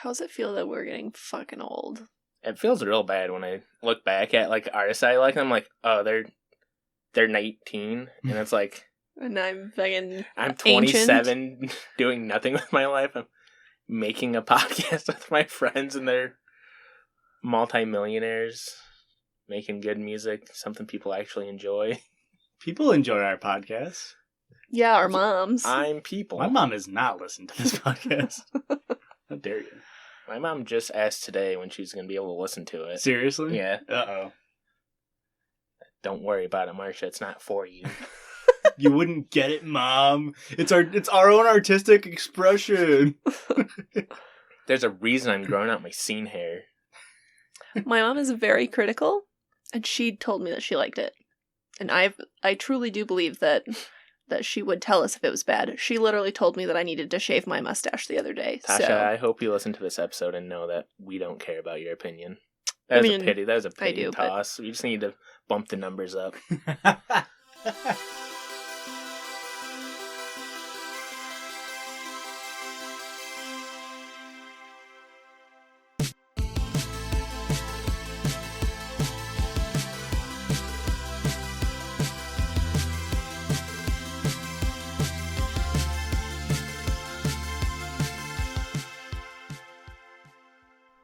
How's it feel that we're getting fucking old? It feels real bad when I look back at like artists I like, and I'm like, oh, they're 19, and it's like, And I'm fucking I'm 27, doing nothing with my life. I'm making a podcast with my friends, and they're multi-millionaires, making good music, something people actually enjoy. People enjoy our podcast. Yeah, our moms. I'm people. My mom has not listened to this podcast. How dare you? My mom just asked today when she's going to be able to listen to it. Seriously? Yeah. Uh-oh. Don't worry about it, Marcia. It's not for you. You wouldn't get it, Mom. It's our own artistic expression. There's a reason I'm growing out my scene hair. My mom is very critical, and she told me that she liked it. And I truly do believe that she would tell us if it was bad. She literally told me that I needed to shave my mustache the other day. Tasha, so. I hope you listen to this episode and know that we don't care about your opinion. That was a pity. That was a pity toss. But... we just need to bump the numbers up.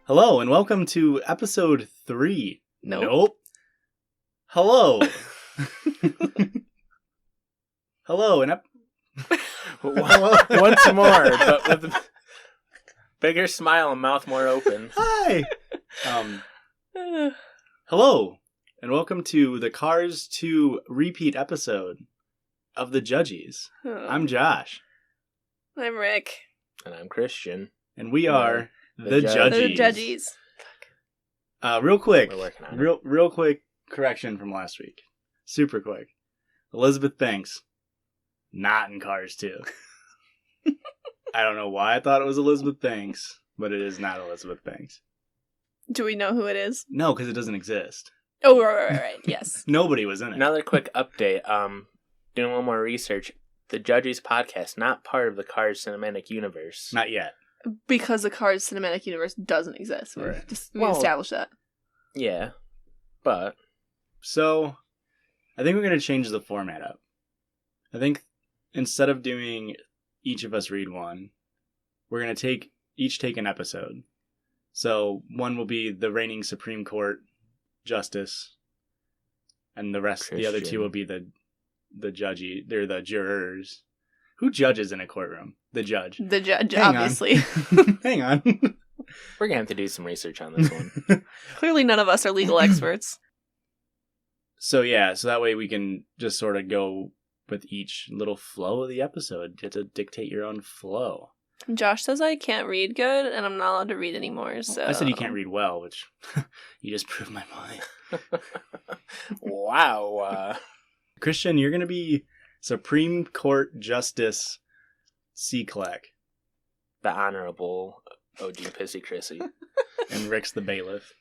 Hello, and welcome to episode 3. Nope. Hello. Hello, and once more, but with a bigger smile and mouth more open. Hi. Hello, and welcome to the Cars 2 repeat episode of the Judgies. I'm Josh. I'm Rick. And I'm Christian. And we are... The Judgies. The Judgies. Real quick. We're working on it. Real quick correction from last week. Super quick. Elizabeth Banks. Not in Cars 2. I don't know why I thought it was Elizabeth Banks, but it is not Elizabeth Banks. Do we know who it is? No, because it doesn't exist. Oh, right. Yes. Nobody was in it. Another quick update. Doing a little more research. The Judgies podcast, not part of the Cars cinematic universe. Not yet. Because the Cars cinematic universe doesn't exist. We established that. Yeah. But. So, I think we're going to change the format up. I think instead of doing each of us read one, we're going to each take an episode. So, one will be the reigning Supreme Court Justice, and the other two will be the judge. They're the jurors. Who judges in a courtroom? The judge. The judge, obviously. Hang on. We're going to have to do some research on this one. Clearly none of us are legal experts. So that way we can just sort of go with each little flow of the episode. You have to dictate your own flow. Josh says I can't read good, and I'm not allowed to read anymore, so... I said you can't read well, which you just proved my point. Wow. Christian, you're going to be Supreme Court Justice C-Clack. The Honorable O.G. Pissy Chrissy. And Rick's the bailiff.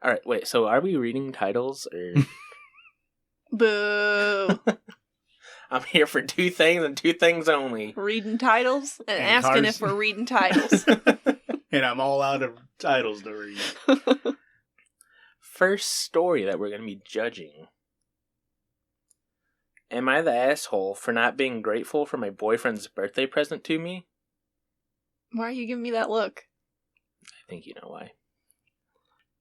Alright, wait, so are we reading titles, or... Boo! I'm here for 2 things and 2 things only. Reading titles and asking if we're reading titles. And I'm all out of titles to read. First story that we're going to be judging. Am I the asshole for not being grateful for my boyfriend's birthday present to me? Why are you giving me that look? I think you know why.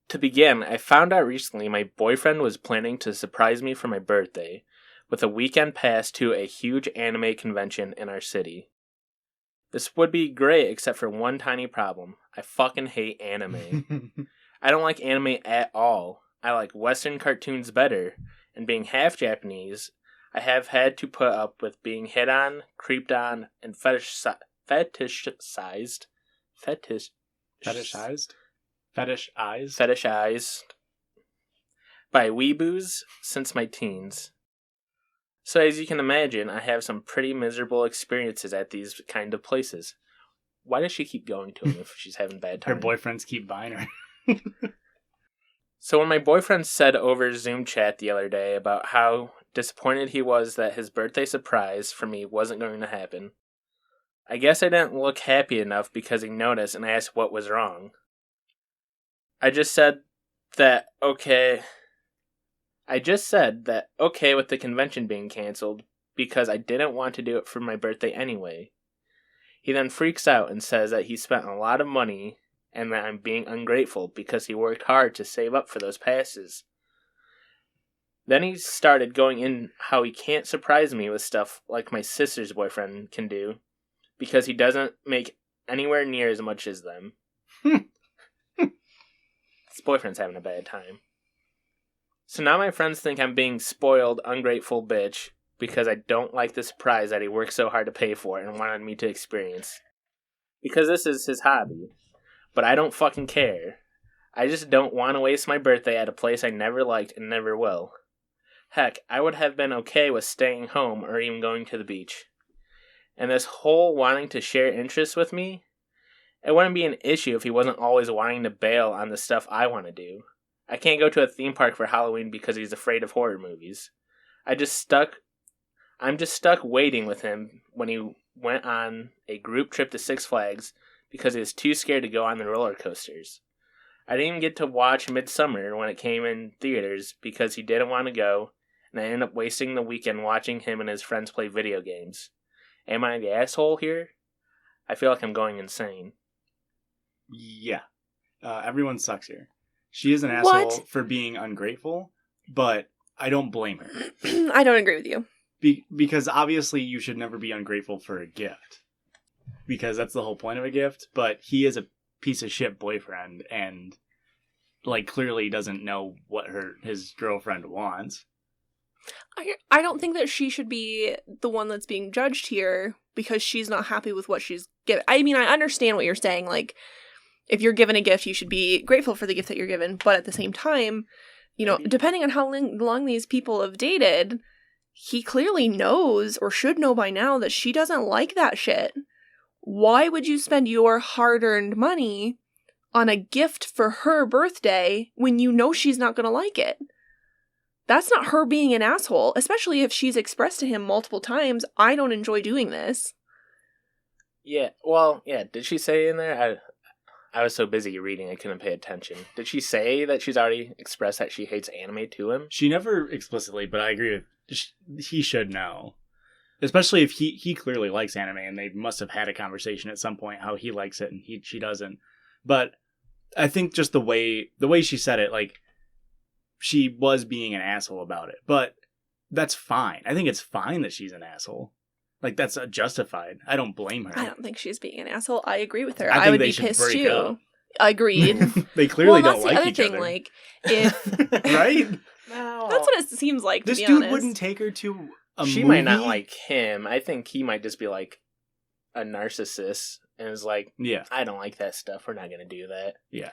To begin, I found out recently my boyfriend was planning to surprise me for my birthday with a weekend pass to a huge anime convention in our city. This would be great except for one tiny problem. I fucking hate anime. I don't like anime at all. I like Western cartoons better, and being half Japanese, I have had to put up with being hit on, creeped on, and fetishized by weeboos since my teens. So as you can imagine, I have some pretty miserable experiences at these kind of places. Why does she keep going to him if she's having bad time? Her boyfriends keep buying her. So when my boyfriend said over Zoom chat the other day about how disappointed he was that his birthday surprise for me wasn't going to happen, I guess I didn't look happy enough because he noticed and asked what was wrong. I just said that okay with the convention being canceled because I didn't want to do it for my birthday anyway. He then freaks out and says that he spent a lot of money and that I'm being ungrateful because he worked hard to save up for those passes. Then he started going in how he can't surprise me with stuff like my sister's boyfriend can do because he doesn't make anywhere near as much as them. His boyfriend's having a bad time. So now my friends think I'm being spoiled, ungrateful bitch because I don't like the surprise that he worked so hard to pay for and wanted me to experience. Because this is his hobby. But I don't fucking care. I just don't want to waste my birthday at a place I never liked and never will. Heck, I would have been okay with staying home or even going to the beach. And this whole wanting to share interests with me, it wouldn't be an issue if he wasn't always wanting to bail on the stuff I want to do. I can't go to a theme park for Halloween because he's afraid of horror movies. I'm just stuck waiting with him when he went on a group trip to Six Flags because he was too scared to go on the roller coasters. I didn't even get to watch Midsommar when it came in theaters because he didn't want to go, and I ended up wasting the weekend watching him and his friends play video games. Am I the asshole here? I feel like I'm going insane. Yeah. Everyone sucks here. She is an asshole for being ungrateful, but I don't blame her. I don't agree with you. Because obviously you should never be ungrateful for a gift. Because that's the whole point of a gift. But he is a piece of shit boyfriend and clearly doesn't know what his girlfriend wants. I don't think that she should be the one that's being judged here because she's not happy with what she's given. I mean, I understand what you're saying. If you're given a gift, you should be grateful for the gift that you're given. But at the same time, depending on how long these people have dated, he clearly knows or should know by now that she doesn't like that shit. Why would you spend your hard-earned money on a gift for her birthday when you know she's not going to like it? That's not her being an asshole, especially if she's expressed to him multiple times, I don't enjoy doing this. Yeah, well, yeah, did she say in there? I was so busy reading I couldn't pay attention. Did she say that she's already expressed that she hates anime to him? She never explicitly, but I agree with he should know. Especially if he clearly likes anime and they must have had a conversation at some point how he likes it and she doesn't. But I think just the way she said it, she was being an asshole about it. But that's fine. I think it's fine that she's an asshole. That's justified. I don't blame her. I don't think she's being an asshole. I agree with her. I would be pissed too. Up. Agreed. They clearly don't like each other. If right? No. That's what it seems like, to this be dude honest. Wouldn't take her to a she movie? Might not like him. I think he might just be a narcissist and is yeah, I don't like that stuff. We're not going to do that. Yeah.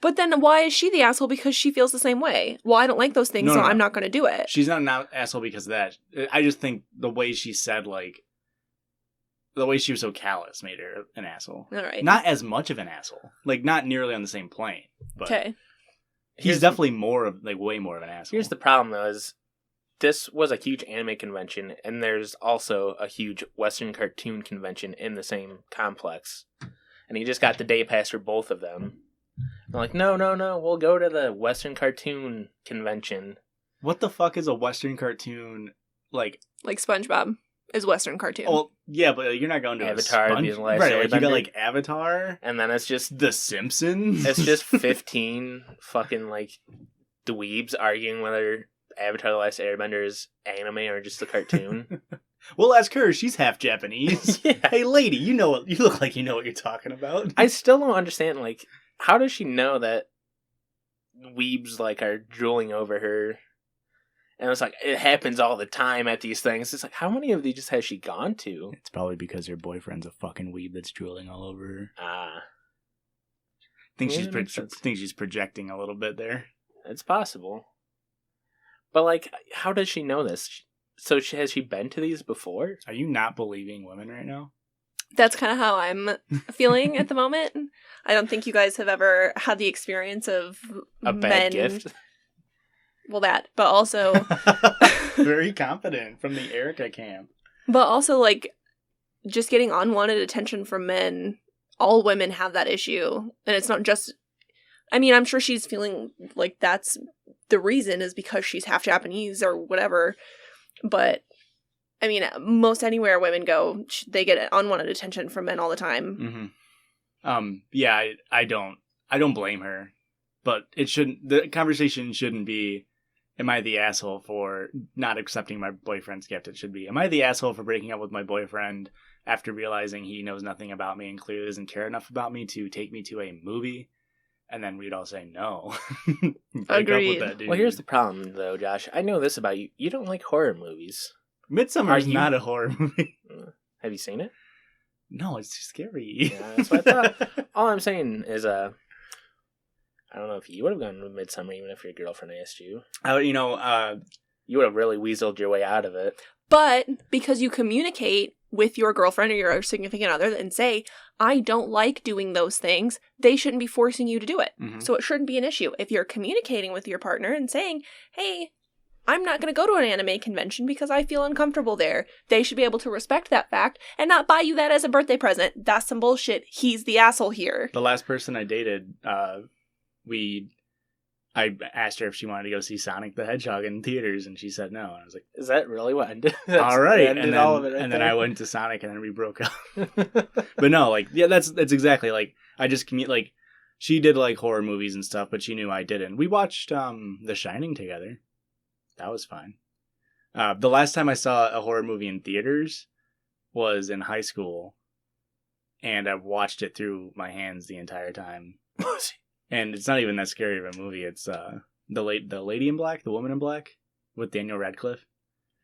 But then why is she the asshole? Because she feels the same way. Well, I don't like those things, so I'm not going to do it. She's not an asshole because of that. I just think the way she said, the way she was so callous made her an asshole. All right. Not as much of an asshole. Not nearly on the same plane. But okay. He's definitely way more of an asshole. Here's the problem, though, is this was a huge anime convention, and there's also a huge Western cartoon convention in the same complex. And he just got the day pass for both of them. I'm no, we'll go to the Western cartoon convention. What the fuck is a Western cartoon, Like SpongeBob is Western cartoon. Well, yeah, but you're not going to Avatar, a being last right, you Airbender. got Avatar, and then it's just The Simpsons. It's just 15 fucking dweebs arguing whether Avatar: The Last Airbender is anime or just a cartoon. We'll ask her. She's half Japanese. Yeah. Hey, lady, you look like you know what you're talking about. I still don't understand. How does she know that weebs are drooling over her? And it's it happens all the time at these things. It's how many of these has she gone to? It's probably because her boyfriend's a fucking weeb that's drooling all over her. Ah. Think she's projecting a little bit there. It's possible. But, how does she know this? So has she been to these before? Are you not believing women right now? That's kind of how I'm feeling at the moment. I don't think you guys have ever had the experience of a bad gift. Well, that, but also very confident from the Erica camp. But also just getting unwanted attention from men, all women have that issue. And it's not just, I mean, I'm sure she's feeling like that's the reason is because she's half Japanese or whatever. But, I mean, most anywhere women go, they get unwanted attention from men all the time. Mm-hmm. Yeah, I don't blame her. But the conversation shouldn't be, am I the asshole for not accepting my boyfriend's gift? It should be, am I the asshole for breaking up with my boyfriend after realizing he knows nothing about me and clearly doesn't care enough about me to take me to a movie? And then we'd all say no. Agreed. Up with that dude. Well, here's the problem, though, Josh. I know this about you. You don't like horror movies. Midsummer is not a horror movie. Have you seen it? No, it's too scary. Yeah, that's what I thought. All I'm saying is, I don't know if you would have gone to Midsummer even if your girlfriend asked you. You would have really weaseled your way out of it. But because you communicate with your girlfriend or your significant other and say, I don't like doing those things, they shouldn't be forcing you to do it. Mm-hmm. So it shouldn't be an issue. If you're communicating with your partner and saying, hey, I'm not going to go to an anime convention because I feel uncomfortable there, they should be able to respect that fact and not buy you that as a birthday present. That's some bullshit. He's the asshole here. The last person I dated, I asked her if she wanted to go see Sonic the Hedgehog in theaters, and she said no. And I was like, is that really what ended? All right. And then I went to Sonic, and then we broke up. But no, like, yeah, that's exactly, like, I just like, she did like horror movies and stuff, but she knew I didn't. We watched The Shining together. That was fine. The last time I saw a horror movie in theaters was in high school, and I watched it through my hands the entire time. And it's not even that scary of a movie. It's the Lady in Black, the Woman in Black, with Daniel Radcliffe.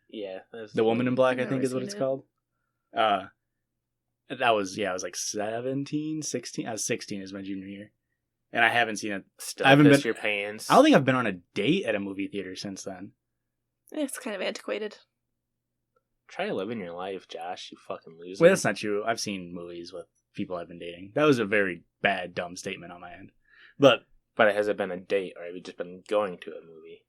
Yeah, the Woman in Black, I think, is what seen it's it. called. I was like 17, 16. I was 16 is my junior year, and I haven't seen it. Still I haven't piss been. your pants. I don't think I've been on a date at a movie theater since then. It's kind of antiquated. Try living your life, Josh. You fucking loser. Well, that's not true. I've seen movies with people I've been dating. That was a very bad, dumb statement on my end. But has it been a date, or have you just been going to a movie?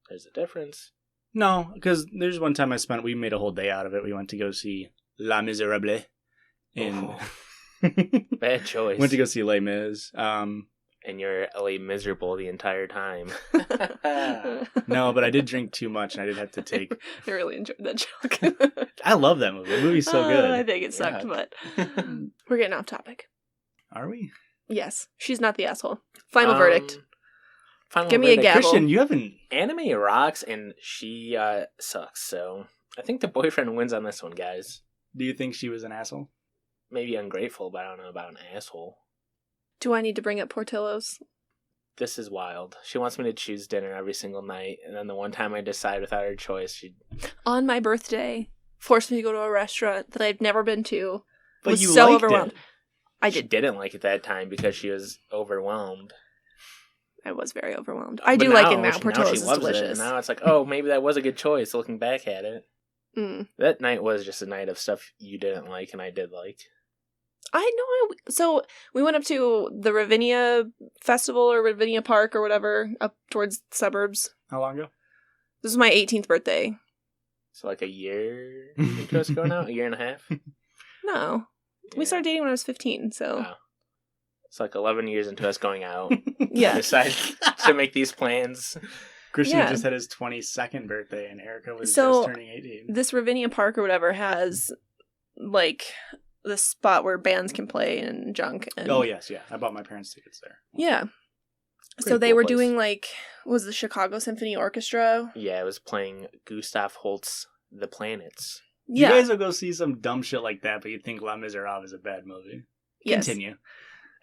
There's a difference. no, because there's one time we made a whole day out of it. We went to go see Les Miserables. Bad choice. Went to go see Les Mis. And you're LA miserable the entire time. No, but I did drink too much, and I did have to take. I really enjoyed that joke. I love that movie. The movie's so good. I think it sucked, but we're getting off topic. Are we? Yes, she's not the asshole. Final verdict. Give me a verdict. gavel. Christian, you haven't. Anime rocks, and she sucks. So I think the boyfriend wins on this one, guys. Do you think she was an asshole? Maybe ungrateful, but I don't know about an asshole. Do I need to bring up Portillo's? This is wild. She wants me to choose dinner every single night, and then the one time I decide without her choice, she On my birthday, forced me to go to a restaurant that I've never been to. But was you so liked overwhelmed. it. She didn't like it that time because she was overwhelmed. I was very overwhelmed. I But do like it now now. Portillo's is loves it, delicious. and now it's like, oh, maybe that was a good choice looking back at it. Mm. That night was just a night of stuff you didn't like and I did like. I know. So we went up to the Ravinia Festival or Ravinia Park or whatever, up towards the suburbs. How long ago? This was my 18th birthday. So like a year into us going out? A year and a half? No. We started dating when I was 15, so. Wow. It's like 11 years into us going out. Yeah. I decided to make these plans. Christian Yeah. just had his 22nd birthday, and Erica was So, just turning 18. This Ravinia Park or whatever has, like, the spot where bands can play and junk. And, Oh, yes, yeah. I bought my parents' tickets there. Yeah. Pretty So they cool were place. doing, like, was the Chicago Symphony Orchestra? Yeah, I was playing Gustav Holst's The Planets. Yeah. You guys will go see some dumb shit like that, but you think Les Miserables is a bad movie. Yes. Continue.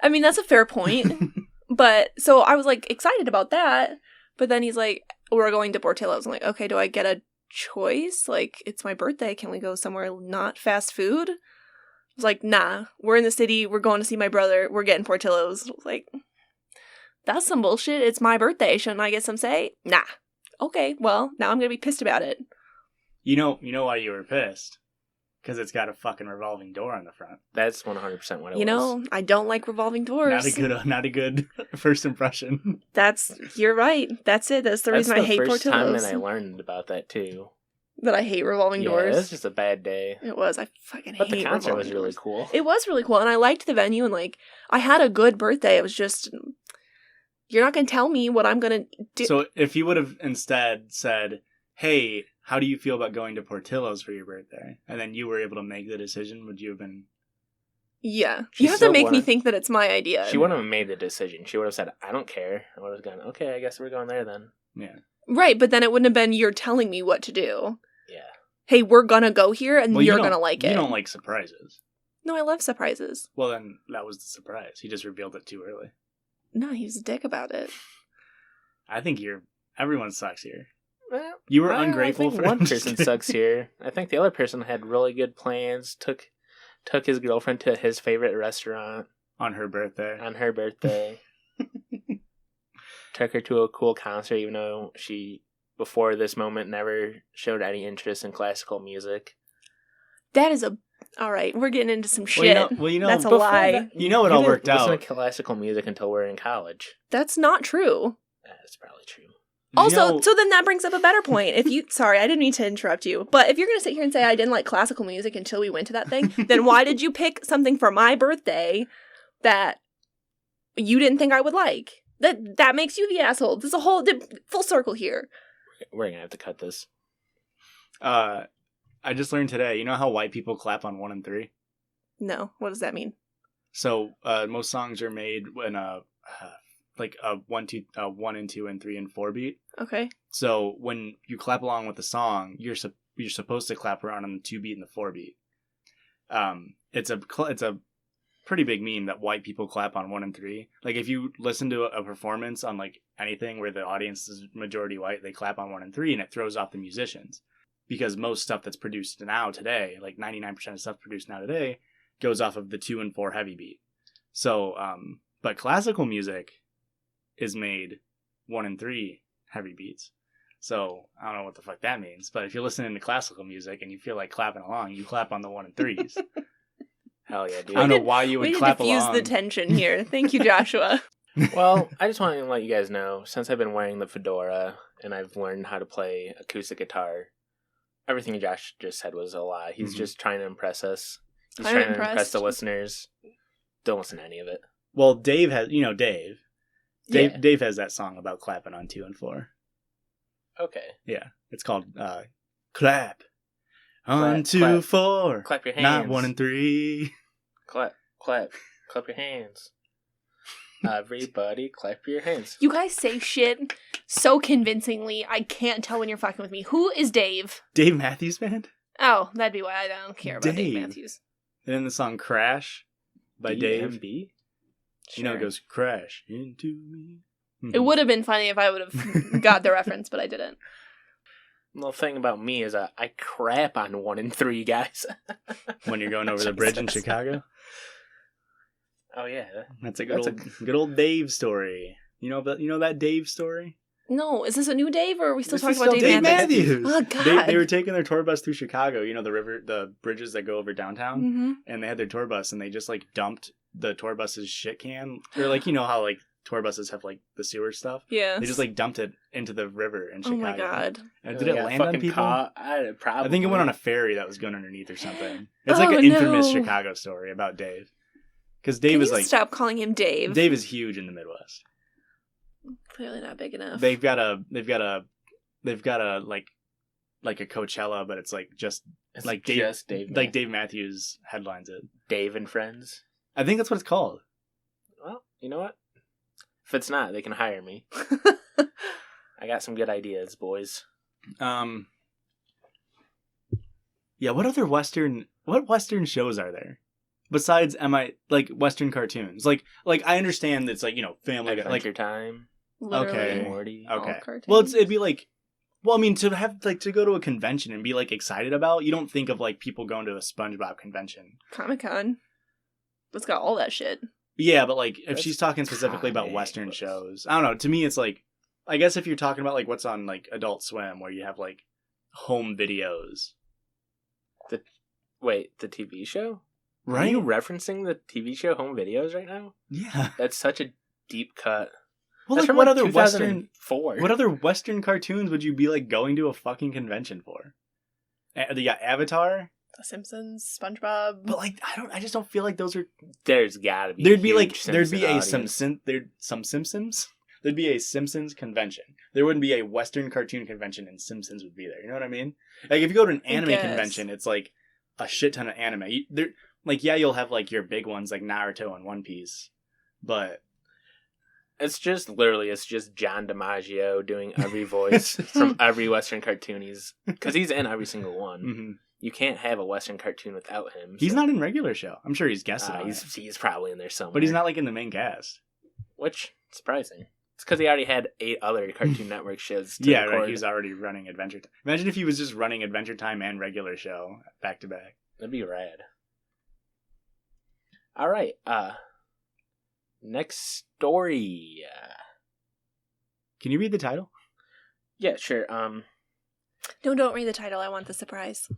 I mean, that's a fair point. But, so I was, like, excited about that. But then he's like, we're going to Portillo's. I'm like, okay, do I get a choice? Like, it's my birthday. Can we go somewhere not fast food? I was like, nah. We're in the city. We're going to see my brother. We're getting Portillo's. I was like, that's some bullshit. It's my birthday. Shouldn't I get some say? Nah. Okay, well, now I'm going to be pissed about it. You know why you were pissed? Because it's got a fucking revolving door on the front. That's 100% what it was. You know, I don't like revolving doors. Not a good first impression. You're right. That's it. That's the reason I hate That's the first time Portillo's. that I learned about that, too. That I hate revolving Yeah, doors. it was just a bad day. It was. I fucking hate But the concert revolving was really doors. cool. It was really cool, and I liked the venue, and like I had a good birthday. It was just you're not gonna tell me what I'm gonna do. So if you would have instead said, "Hey, how do you feel about going to Portillo's for your birthday?" and then you were able to make the decision, would you have been? Yeah, She you have to still make me wanted- think that it's my idea. She wouldn't have made the decision. She would have said, I don't care. I would have gone, okay, I guess we're going there then. Yeah. Right, but then it wouldn't have been you're telling me what to do. Yeah. Hey, we're gonna go here, and Well, you you're don't- gonna like it. You don't like surprises. No, I love surprises. Well, then that was the surprise. He just revealed it too early. No, he was a dick about it. I think everyone sucks here. Well, You were I ungrateful think for one I'm just person kidding. sucks here. I think the other person had really good plans, took his girlfriend to his favorite restaurant on her birthday. on her birthday. Took her to a cool concert, even though she, before this moment, never showed any interest in classical music. That is a... Alright, we're getting into some Well, shit. you know, That's a before lie. that- you know it all didn't worked out. Listen to classical music until we're in college. That's not true. That's probably true. Also, You know- so then that brings up a better point. If you... Sorry, I didn't mean to interrupt you. But if you're going to sit here and say I didn't like classical music until we went to that thing, then why did you pick something for my birthday that you didn't think I would like? That makes you the asshole. There's a whole full circle here. We're gonna have to cut this. I just learned today. You know how white people clap on 1 and 3? No, what does that mean? So most songs are made in like a 1, 1 and 2 and 3 and 4 beat. Okay. So when you clap along with the song, you're supposed to clap around on the 2 beat and the 4 beat. It's a pretty big meme that white people clap on 1 and 3. Like if you listen to a performance on like anything where the audience is majority white, they clap on 1 and 3, and it throws off the musicians because most stuff that's produced now today, like 99% of stuff produced now today, goes off of the 2 and 4 heavy beat. So, but classical music is made 1 and 3 heavy beats. So I don't know what the fuck that means, but if you're listening to classical music and you feel like clapping along, you clap on the 1 and 3s. Hell yeah, dude. I don't know why you We would need clap to diffuse along. the tension here. Thank you, Joshua. Well, I just want to let you guys know, since I've been wearing the fedora and I've learned how to play acoustic guitar, everything Josh just said was a lie. He's Mhm. just trying to impress us. He's I'm trying to impressed. impress the listeners. Don't listen to any of it. Well, Dave has, Dave. Yeah. Dave has that song about clapping on 2 and 4. Okay. Yeah, it's called Clap on Clap, 2, clap. 4, Clap your hands. not 1 and 3. Clap, clap, clap your hands. Everybody, clap your hands. You guys say shit so convincingly, I can't tell when you're fucking with me. Who is Dave? Dave Matthews Band. Oh, that'd be why I don't care about Dave Dave. Matthews. And then the song Crash by Dave. DMB? You know, it Sure. goes Crash into me. It would have been funny if I would have got the reference, but I didn't. The thing about me is I crap on 1 and 3, guys. When you're going over the bridge in Jesus. Chicago. Oh yeah. That's a That's good old Dave story. You know that Dave story? No, is this a new Dave, or are we still This talking is about still Dave Matthews? Matthews. Oh, God. They were taking their tour bus through Chicago. You know the bridges that go over downtown, Mm-hmm. and they had their tour bus, and they just like dumped the tour bus's shit can. Or like how like tour buses have like the sewer stuff. Yeah. They just like dumped it into the river in Oh Chicago. my god. And did it land on people? Probably. I think it went on a ferry that was going underneath or something. It's Oh, like an infamous no. Chicago story about Dave. Because Dave Can is you like stop calling him Dave? Dave is huge in the Midwest. Clearly not big enough. They've got a like a Coachella, but it's like just It's like Dave, just Dave. like Dave Matthews headlines it. Dave and Friends. I think that's what it's called. Well, you know what? If it's not, they can hire me. I got some good ideas, boys. Yeah, what Western shows are there? Besides like Western cartoons. Like I understand that it's like, Family Guy, Adventure Time. Literally Okay. Morty. all Okay. cartoons. Well, it'd be like, well, I mean, to have like to go to a convention and be like excited about, you don't think of like people going to a SpongeBob convention. Comic-Con. It's got all that shit. Yeah, but like if That's she's talking specifically about comic Western books. shows, I don't know. To me, it's like, I guess if you're talking about like what's on like Adult Swim, where you have like home videos, Wait, the TV show? Are right? you referencing the TV show Home Videos right now? Yeah. That's such a deep cut. Well, That's like from, what other 2004. Western cartoons would you be like going to a fucking convention for? You got Avatar. The Simpsons, SpongeBob. But like, I just don't feel like those are. There's gotta be. There'd be like, Simpson there'd be a audience. Simpsons. There'd be a Simpsons convention. There wouldn't be a Western cartoon convention, and Simpsons would be there. You know what I mean? Like, if you go to an anime convention, it's like a shit ton of anime. You'll have like your big ones like Naruto and One Piece, but it's just John DiMaggio doing every voice from every Western cartoon because he's in every single one. Mm-hmm. You can't have a Western cartoon without him. He's not in regular show. I'm sure he's guested on it. He's probably in there somewhere. But he's not like in the main cast. Which, surprising. It's because he already had 8 other Cartoon Network shows to record. Right. He's already running Adventure Time. Imagine if he was just running Adventure Time and regular show back to back. That'd be rad. All right. Next story. Can you read the title? Yeah, sure. No, don't read the title. I want the surprise.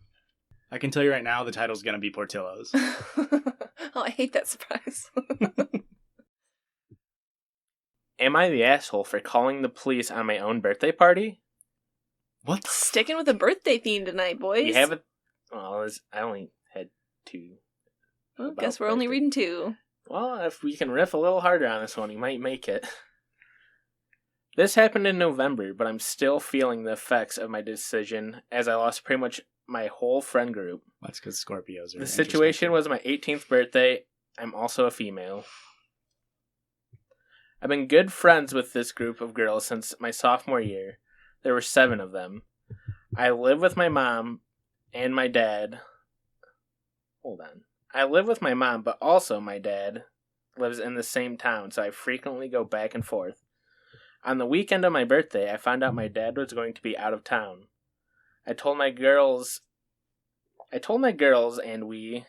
I can tell you right now, the title's gonna be Portillo's. Oh, I hate that surprise. Am I the asshole for calling the police on my own birthday party? What? Sticking with a birthday theme tonight, boys. You have it. Well, I only had 2. Well, guess we're only reading 2. Well, if we can riff a little harder on this one, you might make it. This happened in November, but I'm still feeling the effects of my decision as I lost pretty much my whole friend group. That's because Scorpios are. The situation was my 18th birthday. I'm also a female. I've been good friends with this group of girls since my sophomore year. There were 7 of them. I live with my mom and my dad. Hold on. I live with my mom, but also my dad lives in the same town, so I frequently go back and forth. On the weekend of my birthday, I found out my dad was going to be out of town. I told my girls and we...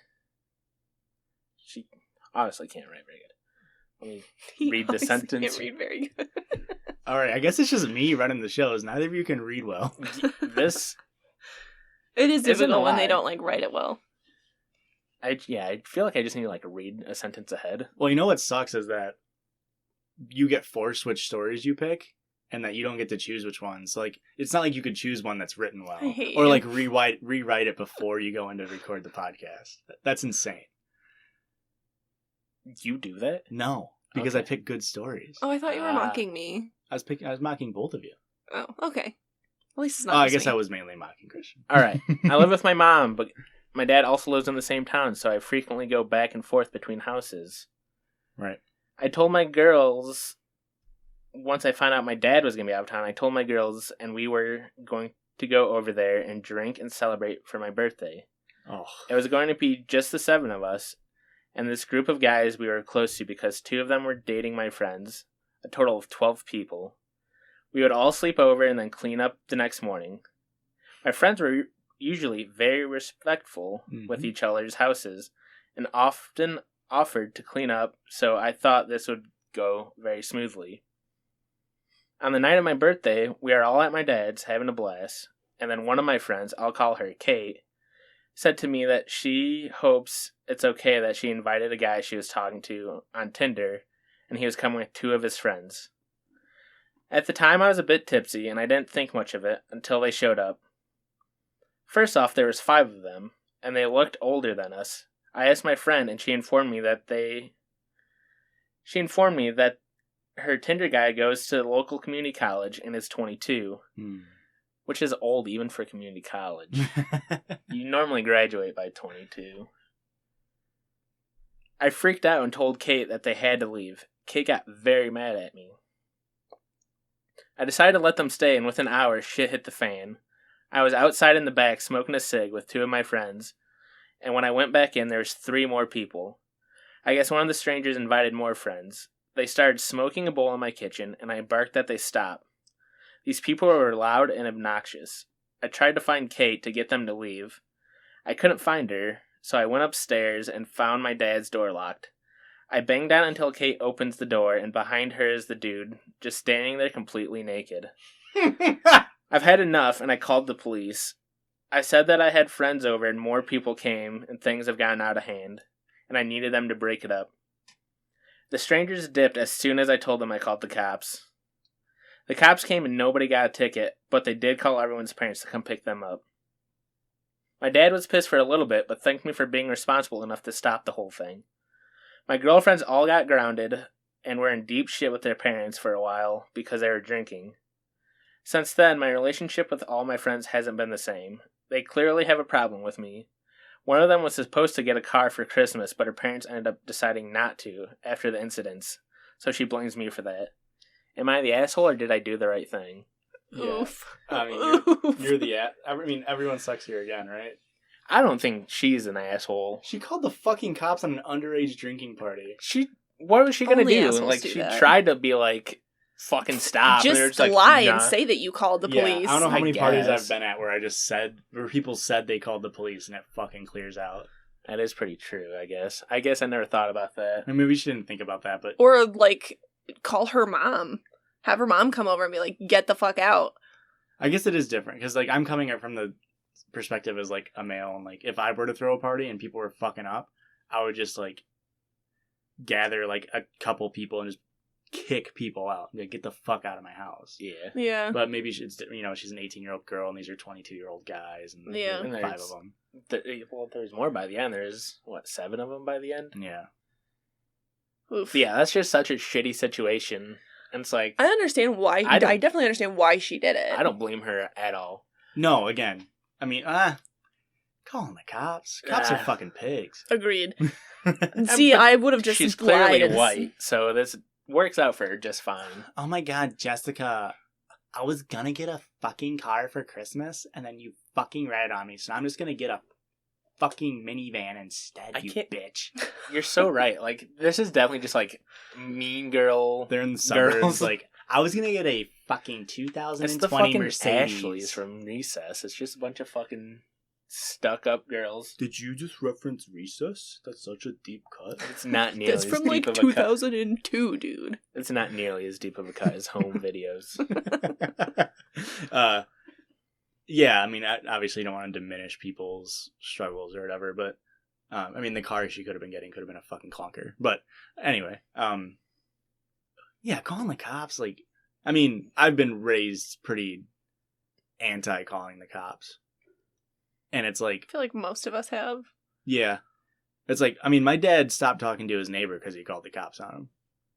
She honestly can't write very good. Let me read the sentence. Can't read very good. All right, I guess it's just me running the shows. Neither of you can read well. This it is isn't difficult a when lie. they don't write it well. I feel like I just need to read a sentence ahead. Well, you know what sucks is that you get forced which stories you pick, and that you don't get to choose which ones. Like, it's not like you could choose one that's written well, I hate or you. like rewrite it before you go in to record the podcast. That's insane. You do that? No, because I Okay. pick good stories. Oh, I thought you were mocking me. I was mocking both of you. Oh, okay. At least it's not. I just guess me. I was mainly mocking Christian. All right. I live with my mom, but my dad also lives in the same town, so I frequently go back and forth between houses. Right. I told my girls, once I found out my dad was going to be out of town, I told my girls, and we were going to go over there and drink and celebrate for my birthday. Oh. It was going to be just the 7 of us, and this group of guys we were close to because 2 of them were dating my friends, a total of 12 people. We would all sleep over and then clean up the next morning. My friends were usually very respectful with each other's houses and often offered to clean up, so I thought this would go very smoothly. On the night of my birthday, we are all at my dad's having a blast, and then one of my friends, I'll call her Kate, said to me that she hopes it's okay that she invited a guy she was talking to on Tinder, and he was coming with 2 of his friends. At the time, I was a bit tipsy, and I didn't think much of it until they showed up. First off, there was 5 of them, and they looked older than us. I asked my friend, and she informed me that her Tinder guy goes to the local community college and is 22, which is old even for community college. You normally graduate by 22. I freaked out and told Kate that they had to leave. Kate got very mad at me. I decided to let them stay, and within hours, shit hit the fan. I was outside in the back smoking a cig with 2 of my friends, and when I went back in, there was 3 more people. I guess one of the strangers invited more friends. They started smoking a bowl in my kitchen, and I barked that they stop. These people were loud and obnoxious. I tried to find Kate to get them to leave. I couldn't find her, so I went upstairs and found my dad's door locked. I banged on until Kate opens the door, and behind her is the dude, just standing there completely naked. I've had enough, and I called the police. I said that I had friends over and more people came, and things have gotten out of hand, and I needed them to break it up. The strangers dipped as soon as I told them I called the cops. The cops came and nobody got a ticket, but they did call everyone's parents to come pick them up. My dad was pissed for a little bit, but thanked me for being responsible enough to stop the whole thing. My girlfriends all got grounded and were in deep shit with their parents for a while because they were drinking. Since then, my relationship with all my friends hasn't been the same. They clearly have a problem with me. One of them was supposed to get a car for Christmas, but her parents ended up deciding not to after the incidents, so she blames me for that. Am I the asshole, or did I do the right thing? Yeah. Oof. I mean, you're the I mean, everyone sucks here again, right? I don't think she's an asshole. She called the fucking cops on an underage drinking party. What was she gonna Only do? assholes Like, do she that. tried to be like, fucking stop. and they're Just like, lie nah. and say that you called the police. Yeah, I don't know how I many parties guess. I've been at where people said they called the police and it fucking clears out. That is pretty true, I guess. I guess I never thought about that. I mean, maybe she didn't think about that, but Or, like, call her mom. Have her mom come over and be like, get the fuck out. I guess it is different because, like, I'm coming at from the perspective as, like, a male, and, like, if I were to throw a party and people were fucking up, I would just, like, gather, like, a couple people and just kick people out. Like, get the fuck out of my house. Yeah. Yeah. But maybe she's an 18-year-old girl and these are 22-year-old guys, and Yeah. there's And 5 there's- of them. Well, there's more by the end. There's, 7 of them by the end? Yeah. Oof. Yeah, that's just such a shitty situation. And it's like, I understand why. I I don't- definitely understand why she did it. I don't blame her at all. No, again, I mean, calling the cops. Cops are fucking pigs. Agreed. See, I would have just She's lied clearly and white, so this works out for her just fine. Oh my god, Jessica, I was gonna get a fucking car for Christmas, and then you fucking ratted on me, so I'm just gonna get a fucking minivan instead, I you can't- bitch. You're so right. Like, this is definitely just like mean girl. They're in the suburbs, Girls. like, I was gonna get a fucking It's 2020 the fucking Mercedes. Ashleys from Recess. It's just a bunch of fucking stuck-up girls. Did you just reference Recess? That's such a deep cut. It's not nearly That's as from deep like of a cut. 2002, dude. It's not nearly as deep of a cut as home videos. Yeah, I mean, I obviously don't want to diminish people's struggles or whatever, but I mean, the car she could have been getting could have been a fucking clunker. But anyway, yeah, calling the cops, like, I mean, I've been raised pretty anti-calling the cops, and it's like, I feel like most of us have. yeah, it's like, I mean, my dad stopped talking to his neighbor because he called the cops on him.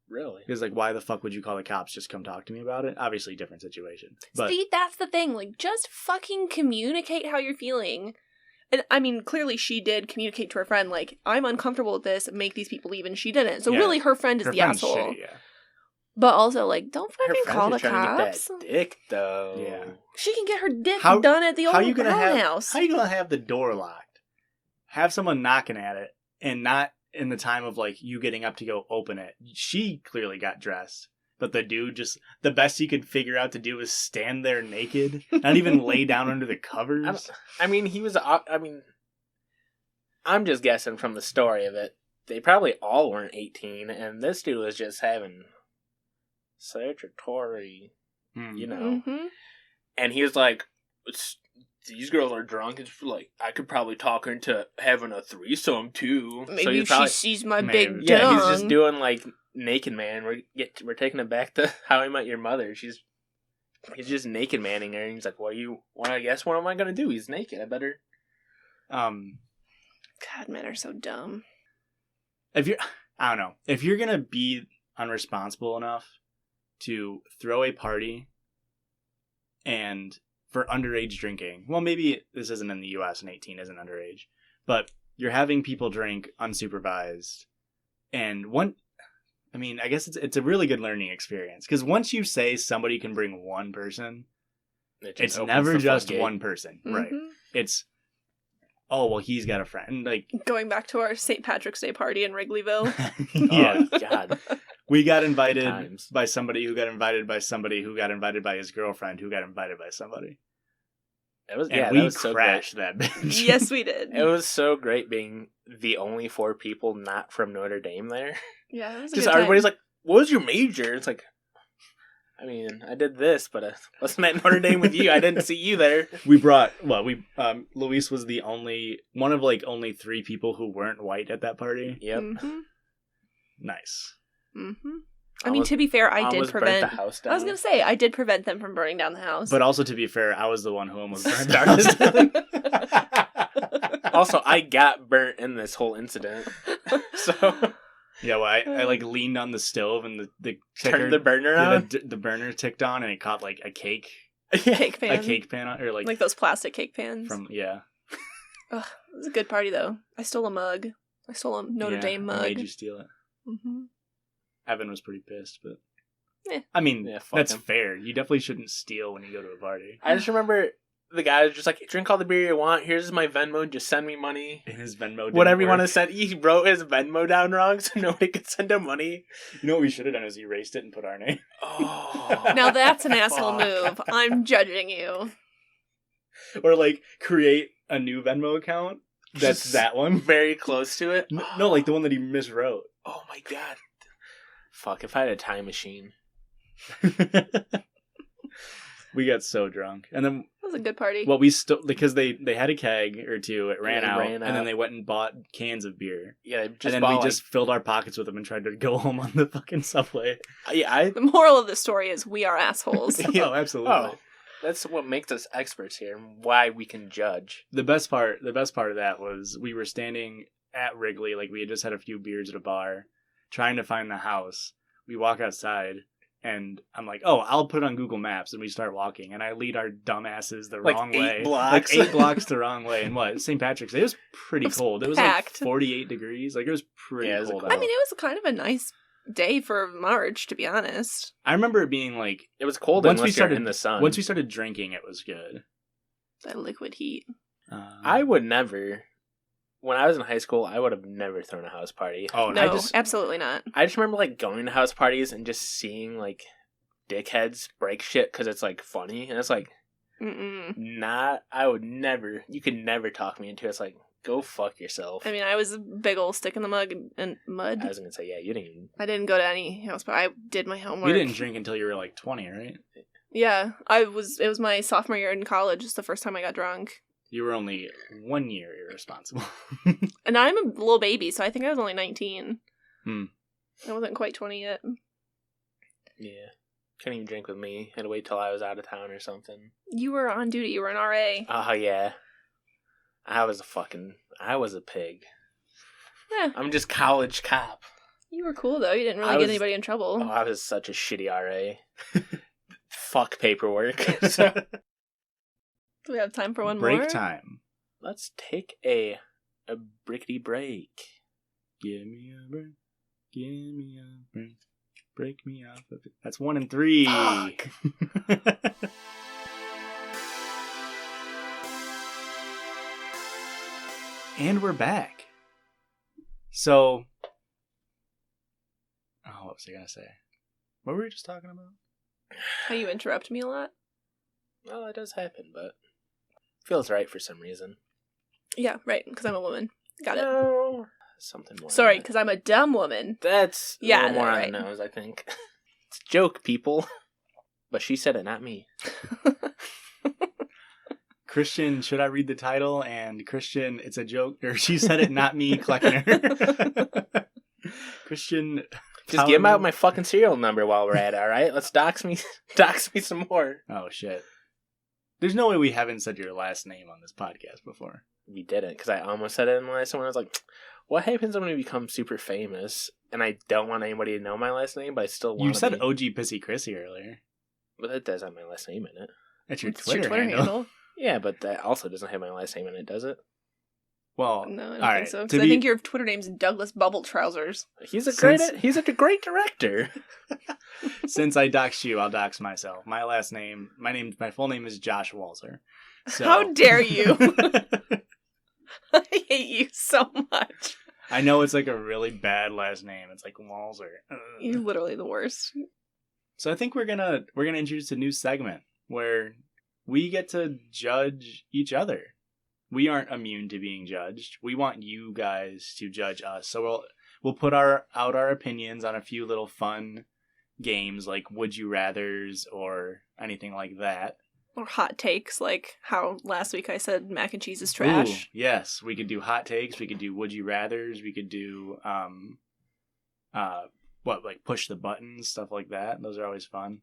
Really? He was like, why the fuck would you call the cops? Just come talk to me about it. Obviously, different situation. But See, that's the thing. Like, just fucking communicate how you're feeling. And I mean, clearly she did communicate to her friend, like, I'm uncomfortable with this, make these people leave, and she didn't. So Yeah, really, her friend is her the friend's asshole. shitty, yeah. But also, like, don't Her fucking friends call are the trying to cops. get that dick, though. Yeah. She can get her dick How- done at the old How you gonna roundhouse. How you gonna have the door locked? Have someone knocking at it, and not in the time of like you getting up to go open it. She clearly got dressed, but the dude just the best he could figure out to do was stand there naked, not even lay down under the covers. I mean, he was. I mean, I'm just guessing from the story of it. They probably all weren't 18, and this dude was just having statutory, you know. Mm-hmm. And he was like, "These girls are drunk. It's like I could probably talk her into having a threesome too." Maybe so if he's probably, she sees my Maybe. big yeah, dong. he's just doing like naked man. We're taking it back to How I Met Your Mother. He's just naked manning her, and he's like, I guess what am I gonna do? He's naked. I better. God, men are so dumb. I don't know, if you're gonna be unresponsible enough to throw a party and for underage drinking, well, maybe this isn't in the U.S. and 18 isn't underage, but you're having people drink unsupervised, and I guess it's a really good learning experience, because once you say somebody can bring one person, It just it's opens never the just floodgate. one person, right? Mhm. It's, oh, well, he's got a friend, like, Going back to our St. Patrick's Day party in Wrigleyville. yeah. Oh, God. We got invited times. by somebody who got invited by somebody who got invited by his girlfriend who got invited by somebody. It was, And yeah, we that was so great. crashed that bitch. Yes, we did. It was so great being the only 4 people not from Notre Dame there. Yeah, it was a Just good time. everybody's like, "What was your major?" It's like, I mean, I did this, but I wasn't at Notre Dame with you. I didn't see you there. We brought, Luis was the one of only 3 people who weren't white at that party. Yep. Mm-hmm. Nice. Mm-hmm. I mean, to be fair, I did Almost burnt prevent. the house down. I was gonna say I did prevent them from burning down the house. But also, to be fair, I was the one who almost burned Started. the house down. Also, I got burnt in this whole incident. So Yeah, well, I like leaned on the stove and the ticker, turned the burner on. the burner ticked on and it caught like a cake Cake pan. a cake pan on, or like those plastic cake pans. from yeah. Ugh, it was a good party though. I stole a mug. I stole a Notre Dame mug. I made you steal it. Mm-hmm. Evan was pretty pissed, but Eh. I mean, fuck that's him. fair. You definitely shouldn't steal when you go to a party. I just remember the guy was just like, drink all the beer you want. Here's my Venmo. Just send me money. And his Venmo didn't Whatever you work. want to send. He wrote his Venmo down wrong so nobody could send him money. You know what we should have done is erased it and put our name. Oh. Now that's an asshole Fuck. move. I'm judging you. Or like create a new Venmo account. That's Just that one. Very close to it. No, like the one that he miswrote. Oh my god. Fuck, if I had a time machine. We got so drunk, and then That was a good party. well, we still because they had a keg or two. It ran, It out, ran and out. then they went and bought cans of beer, Yeah, just and then bought, we just filled our pockets with them and tried to go home on the fucking subway. yeah, The moral of the story is we are assholes. Yeah. Oh, absolutely. Oh, that's what makes us experts here and why we can judge. The best part of that was we were standing at Wrigley, like we had just had a few beers at a bar, trying to find the house. We walk outside, and I'm like, "Oh, I'll put it on Google Maps," and we start walking, and I lead our dumbasses the Like wrong 8 way, blocks. like 8 blocks the wrong way. And what? St. Patrick's Day. It was pretty It was cold. It was packed. like 48 degrees. Like it was pretty Yeah, it was cold. cold. I mean, it was kind of a nice day for March, to be honest. I remember it being like It was cold Once we unless you're started- in the sun. once we started drinking, it was good. That liquid heat. I would never. When I was in high school, I would have never thrown a house party. Oh, and No, absolutely not. I just remember like going to house parties and just seeing like dickheads break shit because it's like funny, and it's like Mm-mm. I would never. You could never talk me into it. It's like go fuck yourself. I mean, I was a big old stick in the mug and mud. I was gonna say yeah, you didn't even. I didn't go to any house, but I did my homework. you didn't drink until you were like 20, right? Yeah, it was my sophomore year in college. It's the first time I got drunk. You were only 1 year irresponsible. And I'm a little baby, so I think I was only 19. Hmm. I wasn't quite 20 yet. Yeah, couldn't even drink with me. Had to wait till I was out of town or something. You were on duty. You were an RA. Oh yeah, I was a pig. Yeah, I'm just college cop. you were cool though. You didn't I really was- get anybody in trouble. Oh, I was such a shitty RA. Fuck paperwork. So, Do we have time for one Break more? time. let's take a brickety break. Give me a break. Give me a break. Break me off of it. That's 1 and 3. Fuck. And we're back. So, what was I gonna say? What were we just talking about? How you interrupt me a lot? Well, it does happen, but feels right for some reason. Yeah, right. Because I'm a woman. Got it. No, something more. Sorry, than that. because I'm a dumb woman. That's a Yeah, little more right. on the nose, I think. It's a joke, people. But she said it, not me. Christian, should I read the title? And Christian, it's a joke. Or she said it, not me, Kleckner. Christian, Just give out my fucking serial number while we're at it, alright? Let's dox me some more. Oh, shit. There's no way we haven't said your last name on this podcast before. We didn't, because I almost said it in the last one. I was like, what happens when we become super famous? And I don't want anybody to know my last name, but I still want You to said be. OG Pissy Chrissy earlier. But that does have my last name in it. That's your It's Twitter, your Twitter handle. Yeah, but that also doesn't have my last name in it, does it? Well, No, I don't all think right, so. to Because I be- think your Twitter name's Douglas Bubble Trousers. He's a Since- great director. Since I doxed you, I'll dox myself. My full name is Josh Walzer. So How dare you? I hate you so much. I know it's like a really bad last name. It's like Walzer. You're literally the worst. So I think we're gonna introduce a new segment where we get to judge each other. We aren't immune to being judged. We want you guys to judge us. So we'll put out our opinions on a few little fun games like Would You Rathers or anything like that. Or hot takes, like how last week I said mac and cheese is trash. Ooh, yes, we could do hot takes. We could do Would You Rathers. We could do like push the buttons, stuff like that. Those are always fun.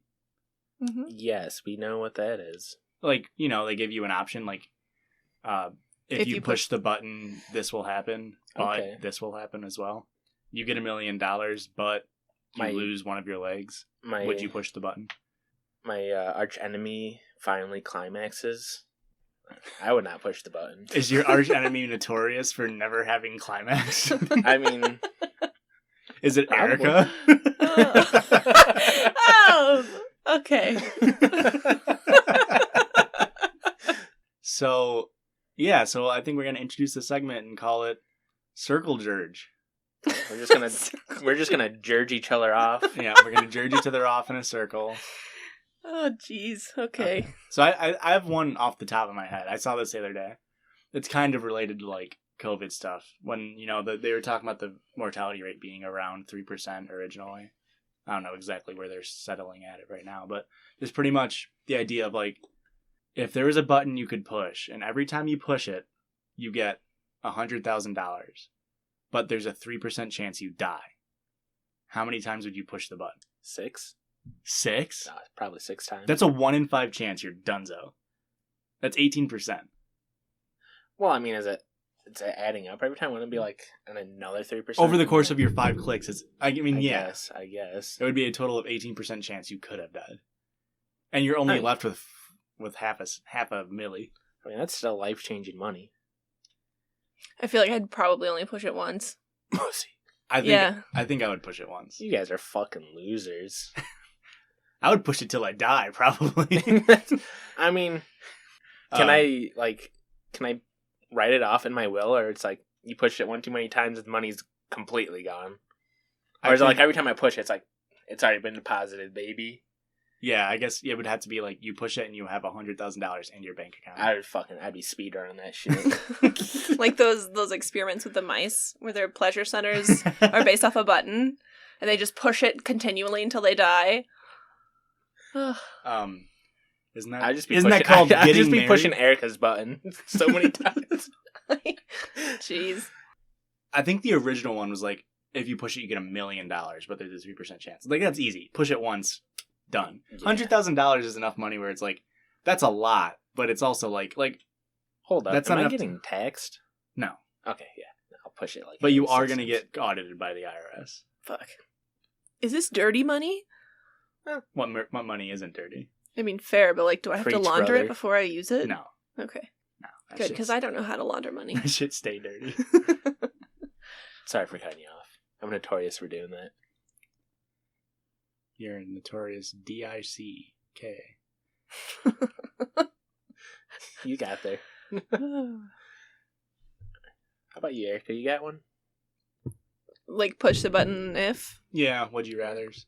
Mm-hmm. Yes, we know what that is. Like, they give you an option like if you push the button, this will happen, but Okay. this will happen as well. You get $1 million, but you lose one of your legs. Would you push the button? My arch enemy finally climaxes. I would not push the button. Is your arch enemy notorious for never having climax? I mean, is it probably. Erica? Oh, okay. So I think we're gonna introduce the segment and call it Circle Judge. We're just gonna judge each other off. Yeah, we're gonna judge each other off in a circle. Oh, jeez. Okay. So I have one off the top of my head. I saw this the other day. It's kind of related to like COVID stuff. When they were talking about the mortality rate being around 3% originally. I don't know exactly where they're settling at it right now, but there's pretty much the idea of like, if there was a button you could push, and every time you push it, you get $100,000, but there's a 3% chance you die. How many times would you push the button? 6? 6? No, probably 6 times. That's a 1 in 5 chance you're donezo. That's 18%. Well, I mean, is it adding up every time? Wouldn't it be like another 3%? Over the course of your 5 clicks, I guess. It would be a total of 18% chance you could have died. And you're only left with half a milli. I mean, that's still life-changing money. I feel like I'd probably only push it once. I think I would push it once. You guys are fucking losers. I would push it till I die, probably. I mean, can I write it off in my will, or it's like you pushed it one too many times and the money's completely gone? Or is it like every time I push it, it's like it's already been deposited, baby? Yeah, I guess it would have to be like you push it and you have $100,000 in your bank account. I'd be speedrunning that shit. Like those experiments with the mice where their pleasure centers are based off a button and they just push it continually until they die. Isn't that called getting married? I'd just be pushing Erica's button so many times. Jeez. I think the original one was like, if you push it, you get $1 million, but there's a 3% chance. Like, that's easy. Push it once, done. Yeah. $100,000 is enough money where it's like, that's a lot, but it's also like hold up, that's am not I getting taxed? No. Okay, yeah. I'll push it like. But you are going to get audited by the IRS. Fuck. Is this dirty money? What money isn't dirty? I mean, fair, but like, do I have to launder brother. it before I use it? No. Okay. No. Good, because I don't know how to launder money. That shit stay dirty. Sorry for cutting you off. I'm notorious for doing that. You're a notorious DICK. You got there. How about you, Erica? You got one? Like, push the button if? Yeah, would you rathers?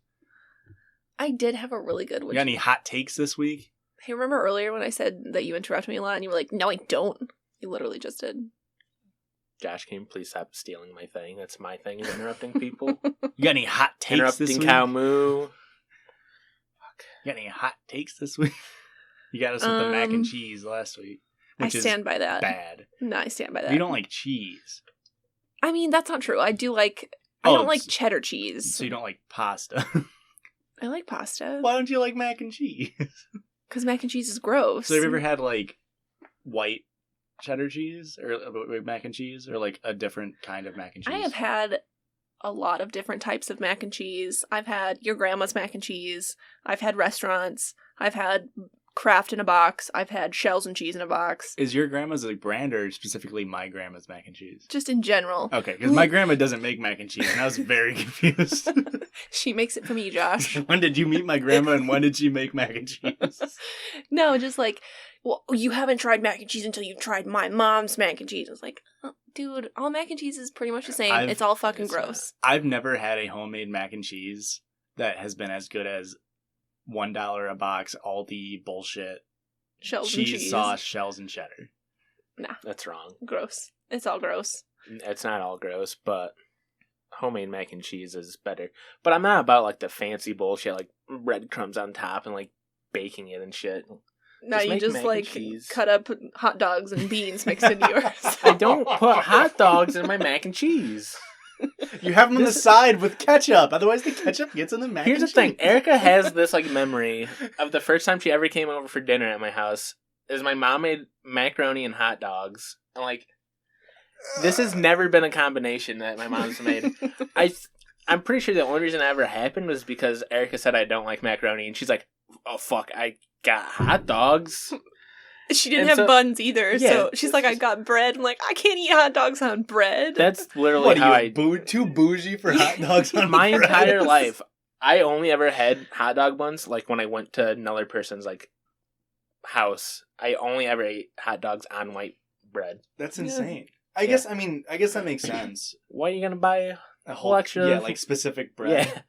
I did have a really good one. You got any hot takes this week? Hey, remember earlier when I said that you interrupt me a lot and you were like, no, I don't? You literally just did. Josh, can you please stop stealing my thing? That's my thing, is interrupting people. You got any hot takes this week? Interrupting cow moo. Fuck. You got any hot takes this week? You got us with the mac and cheese last week. Which I stand by that. Bad. No, I stand by that. You don't like cheese. I mean, that's not true. I do like... I don't like cheddar cheese. So you don't like pasta. I like pasta. Why don't you like mac and cheese? Because mac and cheese is gross. So have you ever had like white cheddar cheese or mac and cheese, or like a different kind of mac and cheese? I have had a lot of different types of mac and cheese. I've had your grandma's mac and cheese. I've had restaurants. I've had Kraft in a box. I've had shells and cheese in a box. Is your grandma's a brand or specifically my grandma's mac and cheese? Just in general. Okay, because my grandma doesn't make mac and cheese, and I was very confused. She makes it for me, Josh. When did you meet my grandma, and when did she make mac and cheese? No, just like, well, you haven't tried mac and cheese until you've tried my mom's mac and cheese. I was like, oh, dude, all mac and cheese is pretty much the same. It's all fucking gross. I've never had a homemade mac and cheese that has been as good as $1 a box Aldi bullshit cheese sauce, shells, and cheddar. Nah, that's wrong. Gross. It's all gross. It's not all gross, but homemade mac and cheese is better. But I'm not about like the fancy bullshit, like breadcrumbs on top and like baking it and shit. No, you just like cut up hot dogs and beans mixed into yours. I don't put hot dogs in my mac and cheese. You have them on the side with ketchup. Otherwise, the ketchup gets in the mac and cheese. Here's the thing. Erica has this like memory of the first time she ever came over for dinner at my house. Is my mom made macaroni and hot dogs I'm like, this has never been a combination that my mom's made. I'm pretty sure the only reason that ever happened was because Erica said I don't like macaroni, and she's like, oh, fuck, I got hot dogs. She didn't And have buns either, yeah, so she's like, I got bread. I'm like, I can't eat hot dogs on bread. That's literally What how are you, too bougie for hot dogs on my bread? entire life, I only ever had hot dog buns, like, when I went to another person's, like, house. I only ever ate hot dogs on white bread. That's Yeah. insane. I guess that makes sense. Why are you gonna buy A whole extra? Yeah, like specific bread. Yeah.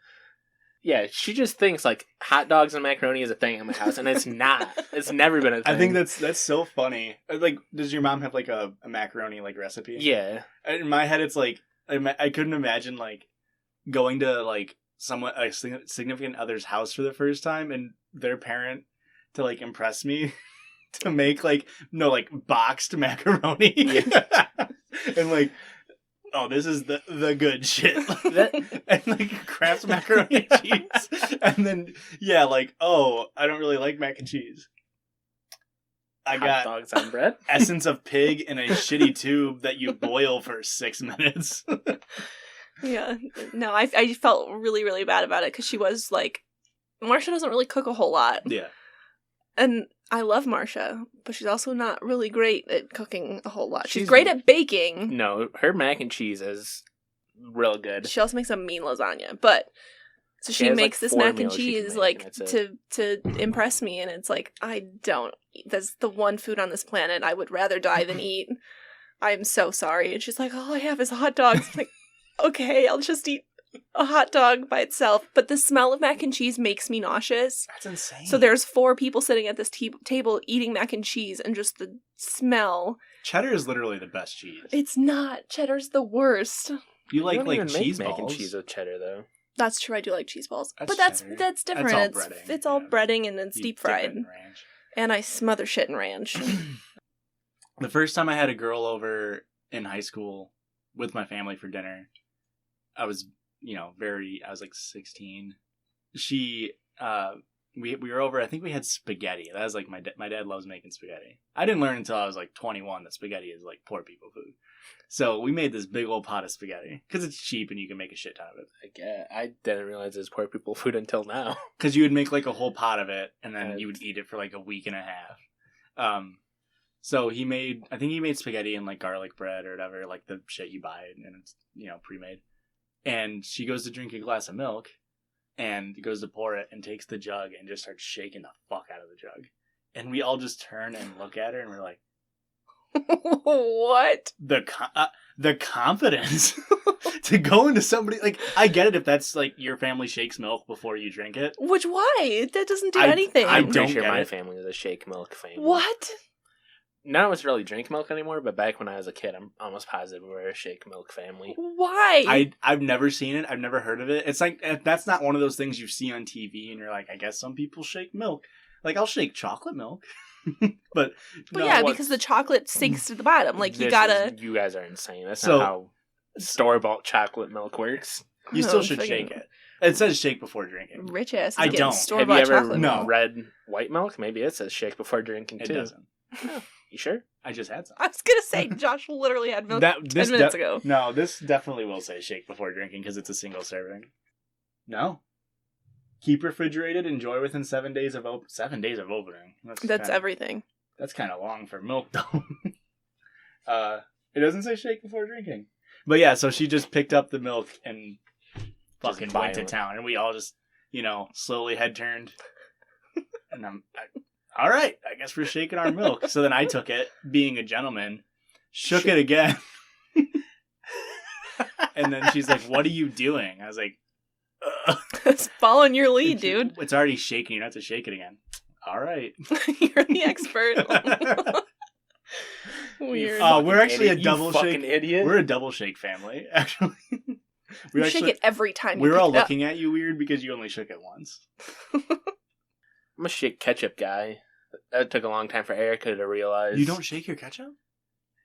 Yeah, she just thinks, like, hot dogs and macaroni is a thing in my house, and it's not. It's never been a thing. I think that's so funny. Like, does your mom have, like, a macaroni, like, recipe? Yeah. In my head, it's like, I couldn't imagine, like, going to, like, someone, a significant other's house for the first time, and their parent, to, like, impress me, to make, like, boxed macaroni. Yeah. And, like, oh, this is the good shit. And, like, Kraft's macaroni and cheese. And then, yeah, like, oh, I don't really like mac and cheese. I Hot got dogs on bread. essence of pig in a shitty tube that you boil for 6 minutes. Yeah. No, I felt really, really bad about it because she was like, Marsha doesn't really cook a whole lot. Yeah. And I love Marsha, but she's also not really great at cooking a whole lot. She's She's- great at baking. No, her mac and cheese is real good. She also makes a mean lasagna, but so She she has, makes like, this 4 mac and meals she can cheese make, like and that's to impress me, and it's like I don't. That's the one food on this planet I would rather die than eat. I'm so sorry. And she's like, all I have is hot dogs. I'm like, okay, I'll just eat a hot dog by itself. But the smell of mac and cheese makes me nauseous. That's insane. So there's 4 people sitting at this table eating mac and cheese, and just the smell. Cheddar is literally the best cheese. It's not. Cheddar's the worst. You You like don't even cheese make balls? mac and cheese with cheddar, though. That's true. I do like cheese balls, That's but that's cheddar. that's different. That's all it's breading, it's all yeah. breading and it's You deep dip it fried, in ranch. and I smother shit in ranch. The first time I had a girl over in high school with my family for dinner, I was, I was like 16. She, we were over, I think we had spaghetti. That was like, my dad loves making spaghetti. I didn't learn until I was like 21 that spaghetti is like poor people food. So we made this big old pot of spaghetti because it's cheap and you can make a shit ton of it. I didn't realize it was poor people food until now. Because you would make like a whole pot of it and then you would eat it for like a week and a half. So I think he made spaghetti and like garlic bread or whatever, like the shit you buy and it's, pre-made. And she goes to drink a glass of milk and goes to pour it and takes the jug and just starts shaking the fuck out of the jug. And we all just turn and look at her and we're like, What? the confidence to go into somebody, like, I get it if that's like your family shakes milk before you drink it. Which why? That doesn't do I- anything. I I'm don't pretty sure get my it. family is a shake milk family. What? None of us really drink milk anymore, but back when I was a kid, I'm almost positive we were a shake milk family. Why? I've never seen it. I've never heard of it. It's like, that's not one of those things you see on TV and you're like, I guess some people shake milk. Like, I'll shake chocolate milk. But no, yeah, because the chocolate sinks to the bottom. Like, you This gotta... you guys are insane. That's So- not how store-bought chocolate milk works. you still Oh, should friggin' shake it. It says shake before drinking. Rich ass. I don't. Store-bought Have you ever chocolate No. milk. read white milk? Maybe it says shake before drinking, It too. doesn't. You sure? I just had some. I was gonna say, Josh literally had milk 10 minutes ago. No, this definitely will say shake before drinking because it's a single serving. No. Keep refrigerated. Enjoy within 7 days of 7 days of opening. That's everything. That's kind of long for milk, though. It doesn't say shake before drinking. But yeah, so she just picked up the milk and fucking went to violent. town, and we all just, slowly head turned. And all right, I guess we're shaking our milk. So then I took it, being a gentleman, shook it again. And then she's like, "What are you doing?" I was like, It's following your And lead, she- dude. It's already shaking. You don't have to shake it again. All right. You're the expert. Weird. We're actually Idiot, a double you fucking shake. idiot. We're a double shake family, actually. You shake it every time We you were all pick it up. looking at you weird because you only shook it once. I'm a shake ketchup guy. That took a long time for Erica to realize. You don't shake your ketchup?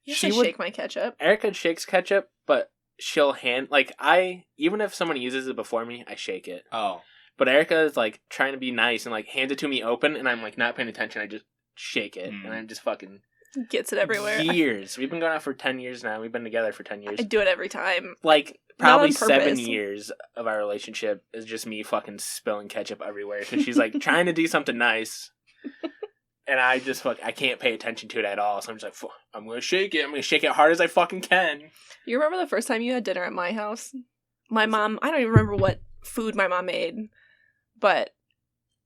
Yes, She I would- shake my ketchup. Erica shakes ketchup, but she'll even if someone uses it before me, I shake it. Oh. But Erica is like trying to be nice and like hands it to me open, and I'm like not paying attention. I just shake it, and I'm just fucking. Gets it everywhere. Years. We've been going out for 10 years now. We've been together for 10 years. I do it every time. Like, Not probably on 7 purpose. years of our relationship is just me fucking spilling ketchup everywhere. Because she's like trying to do something nice. And I just I can't pay attention to it at all. So I'm just like, I'm going to shake it. I'm going to shake it hard as I fucking can. You remember the first time you had dinner at my house? My mom, I don't even remember what food my mom made. But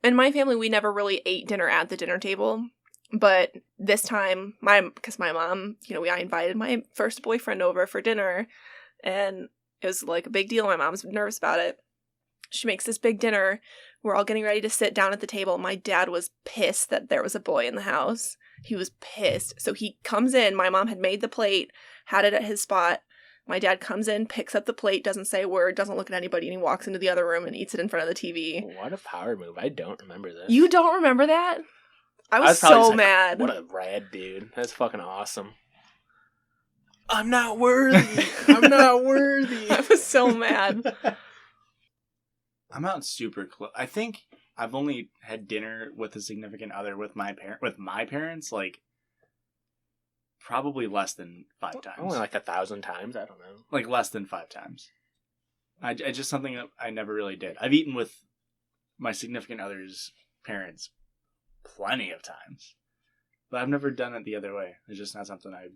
in my family, we never really ate dinner at the dinner table. But this time, because my mom, I invited my first boyfriend over for dinner. And it was like a big deal. My mom's nervous about it. She makes this big dinner. We're all getting ready to sit down at the table. My dad was pissed that there was a boy in the house. He was pissed. So he comes in. My mom had made the plate, had it at his spot. My dad comes in, picks up the plate, doesn't say a word, doesn't look at anybody, and he walks into the other room and eats it in front of the TV. What a power move. I don't remember this. You don't remember that? I was probably so just like, mad. What a rad dude. That's fucking awesome. I'm not worthy. I'm not worthy. I was so mad. I'm not super close. I think I've only had dinner with a significant other with my parents, like probably less than 5 times. Only like 1,000 times. I don't know. Like less than 5 times. I just something that I never really did. I've eaten with my significant other's parents plenty of times, but I've never done it the other way. It's just not something I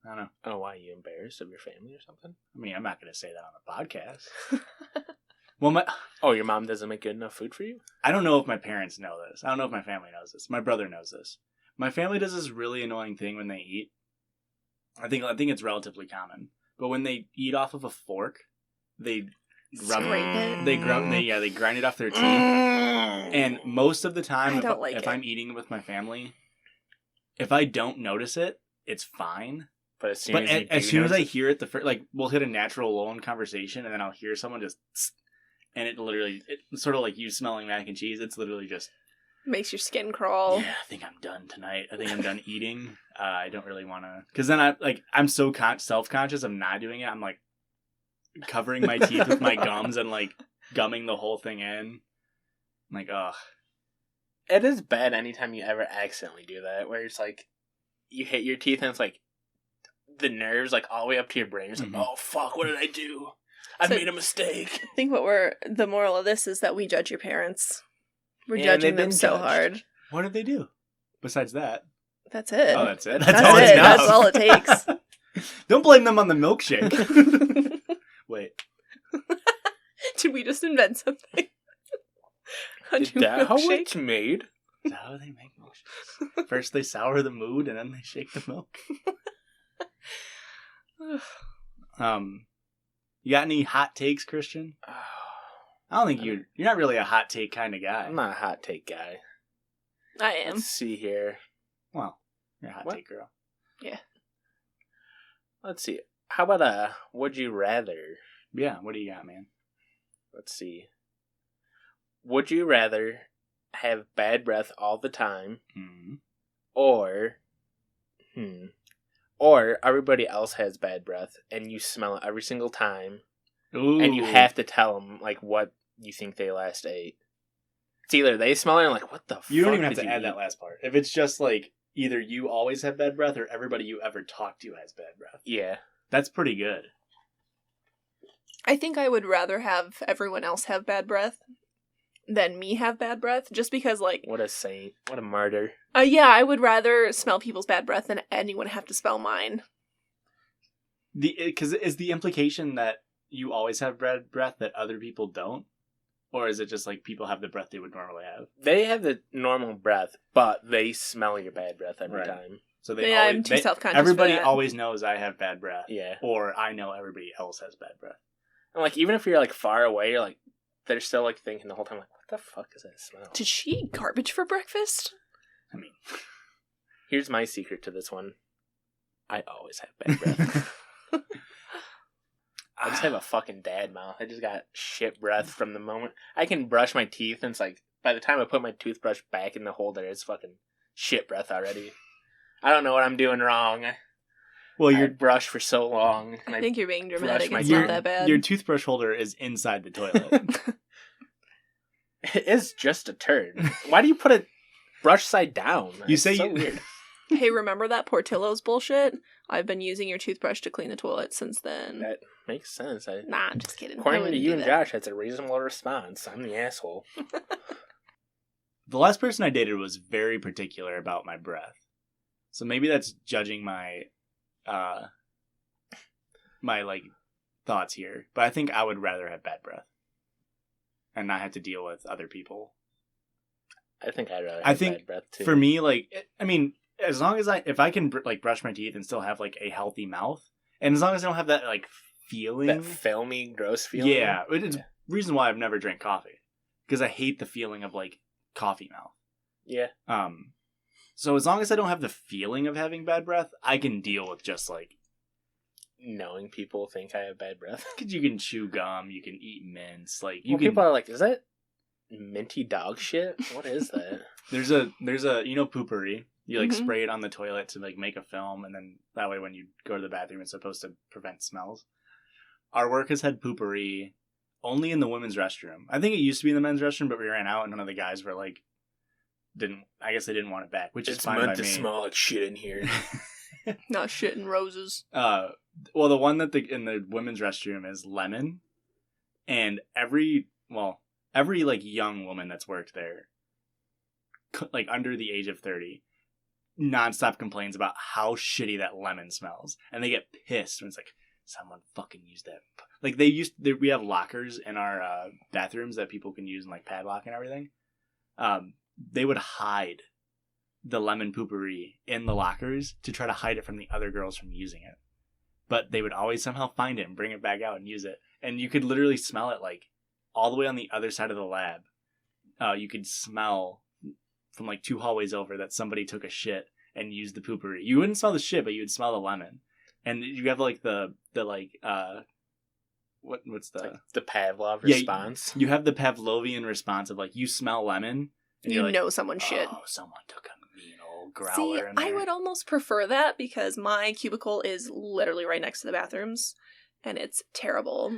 don't know. Oh, why? Are you embarrassed of your family or something? I mean, I'm not going to say that on the podcast. Well, your mom doesn't make good enough food for you? I don't know if my parents know this. I don't know if my family knows this. My brother knows this. My family does this really annoying thing when they eat. I think it's relatively common. But when they eat off of a fork, they Scrape it. They grind it off their teeth. And most of the time, if I'm eating with my family, if I don't notice it, it's fine. But as soon as I hear it, we'll hit a natural lull in conversation, and then I'll hear someone just, and it's sort of like you smelling mac and cheese. It's literally just makes your skin crawl. Yeah, I think I'm done tonight. I think I'm done eating. I don't really want to, because then I'm so self-conscious of not doing it. I'm like covering my teeth with my gums and like gumming the whole thing in. I'm like, ugh. It is bad anytime you ever accidentally do that, where it's like you hit your teeth and it's like the nerves like all the way up to your brain. It's like, oh fuck, what did I do? I made a mistake. I think the moral of this is that we judge your parents. We're judging them so hard. What did they do? Besides that? That's it. Oh, that's it? That's all it. That's all it takes. Don't blame them on the milkshake. Wait. Did we just invent something? Is that how it's made? Is that how they make milkshakes? First they sour the mood and then they shake the milk. You got any hot takes, Christian? I don't think you're not really a hot take kind of guy. I'm not a hot take guy. I am. Let's see here. Well, you're a hot take girl. Yeah. Let's see. How about a would you rather? Yeah, what do you got, man? Let's see. Would you rather have bad breath all the time, or everybody else has bad breath and you smell it every single time, and you have to tell them like what you think they last ate? It's either they smell it and like, what the fuck? You don't even have to add that last part. If it's just like either you always have bad breath or everybody you ever talk to has bad breath. Yeah. That's pretty good. I think I would rather have everyone else have bad breath than me have bad breath, just because, like... What a saint. What a martyr. Yeah, I would rather smell people's bad breath than anyone have to smell mine. Because is the implication that you always have bad breath that other people don't? Or is it just like people have the breath they would normally have? They have the normal breath, but they smell your bad breath every time. So I'm too self-conscious everybody for that. always knows I have bad breath. Yeah. Or I know everybody else has bad breath. And like, even if you're like far away, you're like, they're still like thinking the whole time, like, what the fuck is that smell? Did she eat garbage for breakfast? I mean, here's my secret to this one. I always have bad breath. I just have a fucking dad mouth. I just got shit breath from the moment. I can brush my teeth and it's like, by the time I put my toothbrush back in the holder, it's fucking shit breath already. I don't know what I'm doing wrong. Well, I brushed for so long. And I think you're being dramatic. brush It's my not that bad. your toothbrush holder is inside the toilet. It is just a turd. Why do you put it brush side down? You say so weird. Hey, remember that Portillo's bullshit? I've been using your toothbrush to clean the toilet since then. That makes sense. Nah, I'm just kidding. According to you and Josh, that's a reasonable response. I'm the asshole. The last person I dated was very particular about my breath. So maybe that's judging my like thoughts here. But I think I would rather have bad breath and not have to deal with other people. I think I'd rather have bad breath too. For me, like, I mean, as long as if I can like brush my teeth and still have like a healthy mouth, and as long as I don't have that like feeling, that filmy, gross feeling. Yeah, it's the reason why I've never drank coffee, because I hate the feeling of like coffee mouth. Yeah. So as long as I don't have the feeling of having bad breath, I can deal with just like knowing people think I have bad breath. Because you can chew gum, you can eat mints, like people are like, "Is that minty dog shit? What is that?" There's a poopery. You like spray it on the toilet to like make a film, and then that way when you go to the bathroom, it's supposed to prevent smells. Our work has had poopery only in the women's restroom. I think it used to be in the men's restroom, but we ran out, and none of the guys were like, I guess they didn't want it back, which is fine by me. It's meant to smell like shit in here. Not shit and roses. Well, the one that in the women's restroom is lemon, and every like young woman that's worked there, like under the age of 30, nonstop complains about how shitty that lemon smells, and they get pissed when it's like, someone fucking used that. Like we have lockers in our bathrooms that people can use and like padlock and everything. They would hide the lemon poopery in the lockers to try to hide it from the other girls from using it. But they would always somehow find it and bring it back out and use it. And you could literally smell it like all the way on the other side of the lab. You could smell from like 2 hallways over that somebody took a shit and used the poopery. You wouldn't smell the shit, but you would smell the lemon. And you have like the like what's the the Pavlov response? You have the Pavlovian response of like, you smell lemon. And you like, know someone shit. Oh, someone took a mean old growler. See, in there. I would almost prefer that because my cubicle is literally right next to the bathrooms, and it's terrible.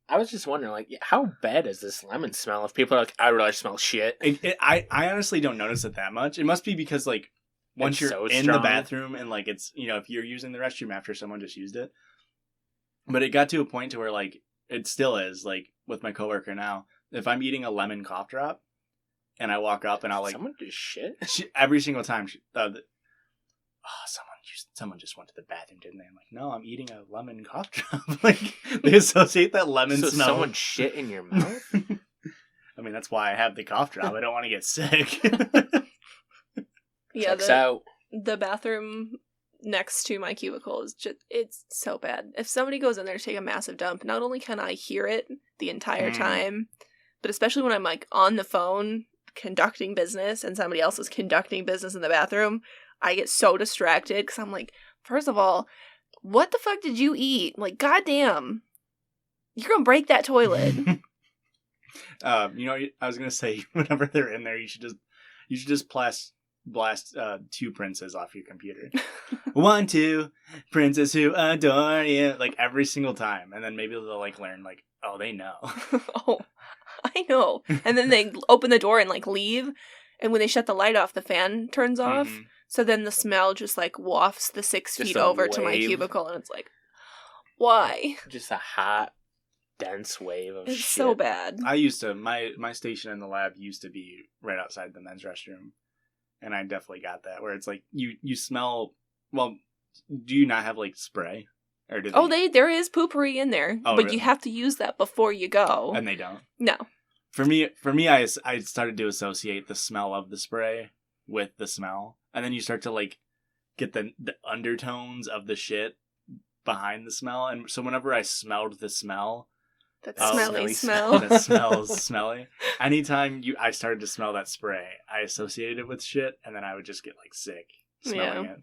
I was just wondering, like, how bad is this lemon smell if people are like, I really smell shit? I honestly don't notice it that much. It must be because, like, once you're in the bathroom and, like, it's, if you're using the restroom after someone just used it. But it got to a point to where, like, it still is, like, with my coworker now, if I'm eating a lemon cough drop, and I walk up and I'll like... Someone do shit? Every single time. Someone just went to the bathroom, didn't they? I'm like, no, I'm eating a lemon cough drop. Like, they associate that lemon smell. Someone shit in your mouth? I mean, that's why I have the cough drop. I don't want to get sick. Yeah, out. The bathroom next to my cubicle is just... It's so bad. If somebody goes in there to take a massive dump, not only can I hear it the entire time, but especially when I'm like on the phone... conducting business and somebody else is conducting business in the bathroom, I get so distracted because I'm like, first of all, what the fuck did you eat? Like, goddamn, you're gonna break that toilet. I was gonna say, whenever they're in there, you should just blast 2 princes off your computer. 1, 2 princes who adore you, like every single time, and then maybe they'll like learn like, oh, they know. Oh, I know. And then they open the door and like leave, and when they shut the light off, the fan turns off. Mm-hmm. So then the smell just like wafts the 6 feet over to my cubicle, and it's like, why? Just a hot, dense wave of shit. It's so bad. I used to my station in the lab used to be right outside the men's restroom, and I definitely got that where it's like you smell. Well, do you not have like spray? Or do they... there is poopery in there, but really? You have to use that before you go. And they don't? No. For me, I started to associate the smell of the spray with the smell. And then you start to, like, get the undertones of the shit behind the smell. And so whenever I smelled the smell... That smelly smell. That smells smelly. Anytime I started to smell that spray, I associated it with shit, and then I would just get, like, sick smelling it.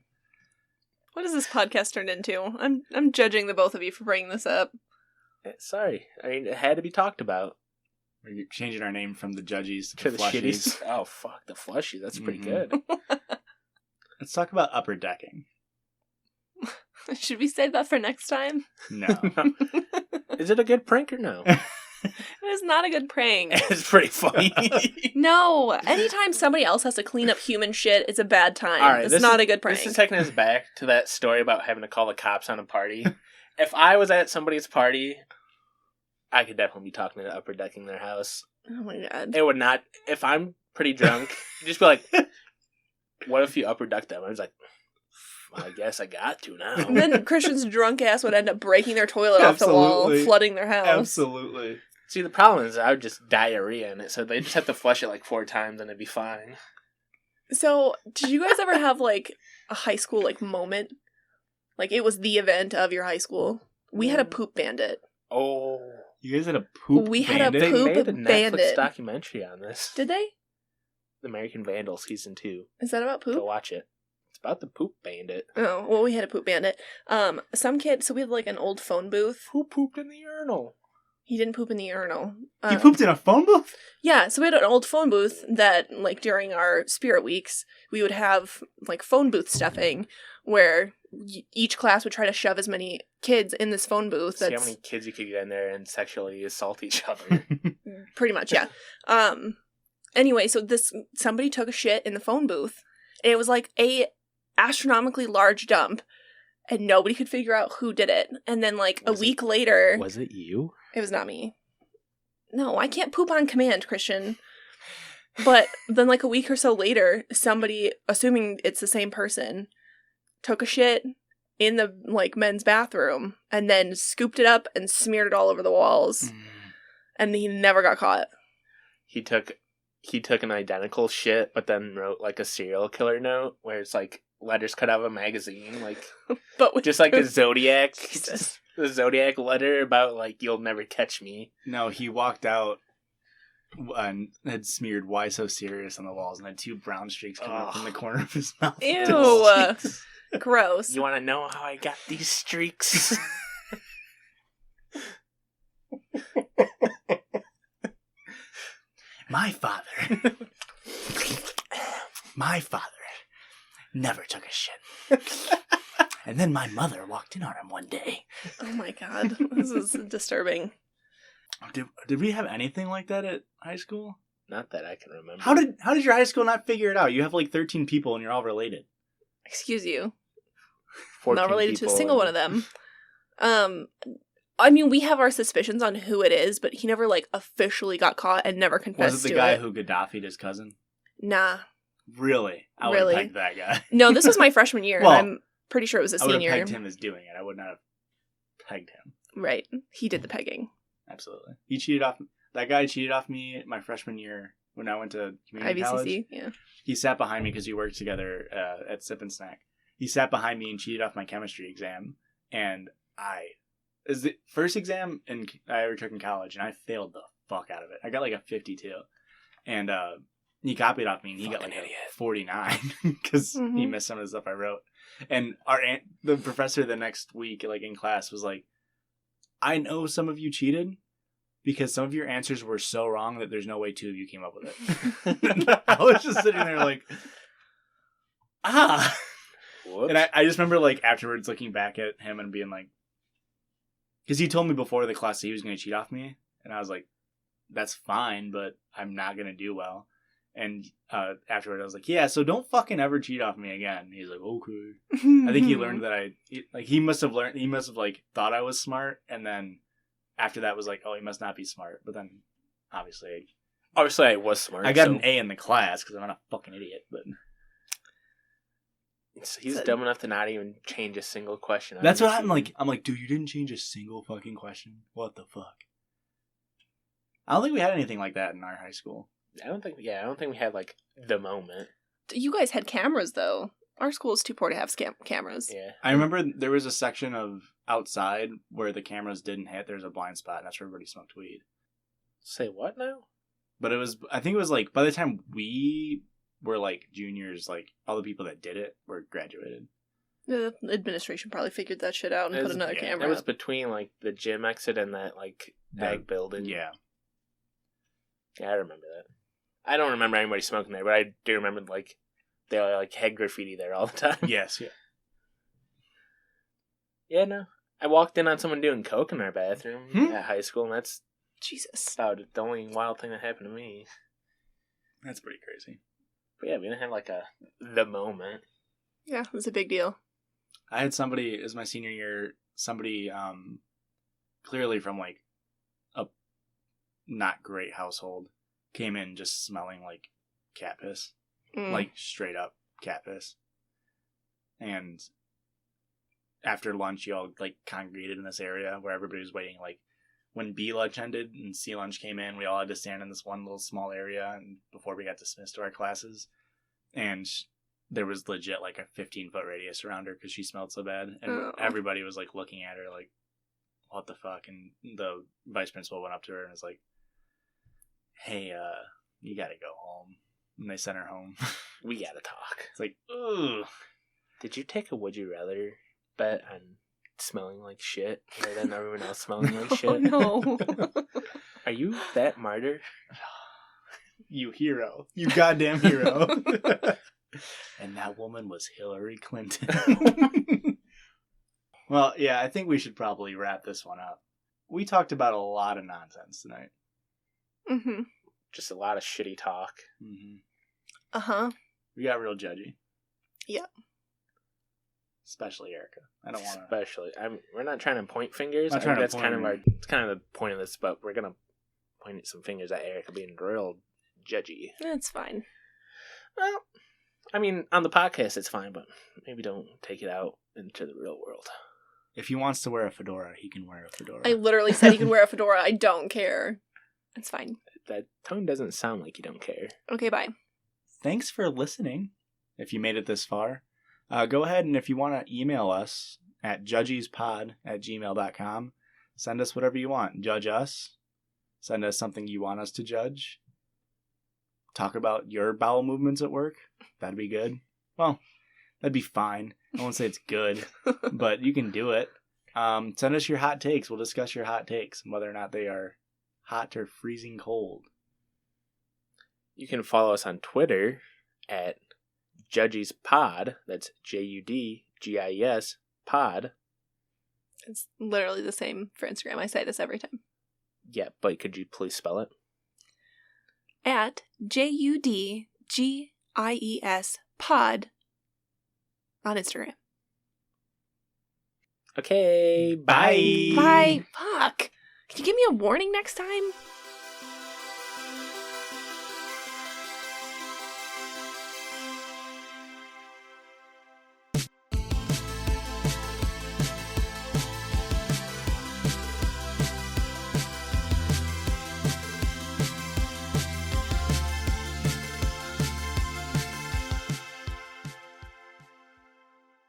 What has this podcast turned into? I'm judging the both of you for bringing this up. Sorry. I mean, it had to be talked about. We're changing our name from the Judgies to the Shitties. Oh, fuck, the Flushies. That's pretty good. Let's talk about upper decking. Should we save that for next time? No. Is it a good prank or no? It is not a good prank. It's pretty funny. No, anytime somebody else has to clean up human shit, it's a bad time. All right, it's not a good prank. This is taking us back to that story about having to call the cops on a party. If I was at somebody's party, I could definitely be talking to upper decking their house. Oh my god. It would not. If I'm pretty drunk, just be like, what if you upper deck them? I was like, I guess I got to now. And then Christian's drunk ass would end up breaking their toilet off the wall, flooding their house. Absolutely. See, the problem is I would just diarrhea in it, so they just have to flush it like 4 times and it'd be fine. So, did you guys ever have, like, a high school, like, moment? Like, it was the event of your high school? We had a poop bandit. Oh. You guys had a poop bandit? We had a They poop made a bandit. Netflix documentary on this. Did they? American Vandal Season 2. Is that about poop? Go watch it. It's about the poop bandit. Oh, well, we had a poop bandit. Some kid, so we had, like, an old phone booth. Who pooped in the urinal? He didn't poop in the urinal. You pooped in a phone booth? Yeah, so we had an old phone booth that, like, during our spirit weeks, we would have, like, phone booth stuffing, where each class would try to shove as many kids in this phone booth. See how many kids you could get in there and sexually assault each other. Pretty much, yeah. Anyway, so somebody took a shit in the phone booth, and it was, like, a astronomically large dump, and nobody could figure out who did it. And then, like, a week later... Was it you? It was not me. No, I can't poop on command, Christian. But then, like, a week or so later, somebody, assuming it's the same person, took a shit in the, like, men's bathroom and then scooped it up and smeared it all over the walls. And he never got caught. He took an identical shit, but then wrote, like, a serial killer note where it's, like, letters cut out of a magazine, like, but with just like a Zodiac. Jesus. The Zodiac letter about, like, you'll never catch me. No, he walked out and had smeared "Why So Serious" on the walls and had 2 brown streaks coming up from the corner of his mouth. Ew. Gross. You want to know how I got these streaks? My father never took a shit. And then my mother walked in on him one day. Oh my god. This is disturbing. Did we have anything like that at high school? Not that I can remember. How did your high school not figure it out? You have like 13 people and you're all related. Excuse you. 14 Not related to a people single one of them. I mean, we have our suspicions on who it is, but he never, like, officially got caught and never confessed to it. Was it the guy who Gaddafi'd his cousin? Nah. Really? I would have pegged that guy. No, this was my freshman year, Well, and I'm pretty sure it was a senior. I would have pegged him as doing it. I would not have pegged him. Right. He did the pegging. Absolutely. That guy cheated off me my freshman year when I went to community IVCC, college. yeah. He sat behind me because we worked together at Sip and Snack. He sat behind me and cheated off my chemistry exam. And it was the first exam I ever took in college, and I failed the fuck out of it. I got like a 52. And he copied off me, and he got like a 49 because he missed some of the stuff I wrote. And the professor the next week, like in class, was like, I know some of you cheated because some of your answers were so wrong that there's no way 2 of you came up with it. I was just sitting there like, Whoops. And I just remember like afterwards looking back at him and being like, because he told me before the class that he was going to cheat off me. And I was like, that's fine, but I'm not going to do well. And afterward I was like, yeah, so don't fucking ever cheat off me again. And he's like, okay. I think he learned that he must have like thought I was smart. And then after that was like, oh, he must not be smart. But then obviously I was smart. I got an A in the class because I'm not a fucking idiot. But he's dumb enough to not even change a single question. That's what I'm like. I'm like, dude, you didn't change a single fucking question. What the fuck? I don't think we had anything like that in our high school. I don't think we had like the moment. You guys had cameras though. Our school is too poor to have cameras. Yeah. I remember there was a section of outside where the cameras didn't hit. There was a blind spot, and that's where everybody smoked weed. Say what now? But I think it was like by the time we were like juniors, like all the people that did it were graduated. The administration probably figured that shit out and put another camera. It was between like the gym exit and that like ag building. Yeah. Yeah, I remember that. I don't remember anybody smoking there, but I do remember like they like had graffiti there all the time. Yes, yeah. Yeah, no. I walked in on someone doing coke in our bathroom at high school, and that's Jesus. About the only wild thing that happened to me. That's pretty crazy. But yeah, we didn't have like the moment. Yeah, it was a big deal. I had somebody, it was my senior year, somebody clearly from like a not great household came in just smelling like cat piss. Like straight up cat piss. And after lunch, you all like congregated in this area where everybody was waiting. Like when B lunch ended and C lunch came in, we all had to stand in this one little small area and before we got dismissed to our classes. And there was legit like a 15-foot radius around her because she smelled so bad. And everybody was like looking at her like, what the fuck? And the vice principal went up to her and was like, hey, you gotta go home. And they sent her home. We gotta talk. It's like, ugh. Did you take a would you rather bet on smelling like shit rather than everyone else smelling like shit? No. Are you that martyr? You hero. You goddamn hero. And that woman was Hillary Clinton. Well, yeah, I think we should probably wrap this one up. We talked about a lot of nonsense tonight. Mm-hmm. Just a lot of shitty talk. Mm-hmm. Uh-huh. We got real judgy. Yep. Especially Erica. I don't want to. Especially, we're not trying to point fingers. Not trying to that's point. it's kind of the point of this, but we're gonna point some fingers at Erica being real judgy. That's fine. Well, I mean, on the podcast it's fine, but maybe don't take it out into the real world. If he wants to wear a fedora, he can wear a fedora. I literally said he can wear a fedora. I don't care. It's fine. That tone doesn't sound like you don't care. Okay, bye. Thanks for listening. If you made it this far, go ahead and if you want to email us at judgiespod@gmail.com, send us whatever you want. Judge us. Send us something you want us to judge. Talk about your bowel movements at work. That'd be good. Well, that'd be fine. I won't say it's good, but you can do it. Send us your hot takes. We'll discuss your hot takes and whether or not they are hot or freezing cold. You can follow us on Twitter at Judgies Pod. That's JUDGIES Pod. It's literally the same for Instagram. I say this every time. Yeah, but could you please spell it? At JUDGIES Pod on Instagram. Okay, bye. Bye. Fuck. Can you give me a warning next time?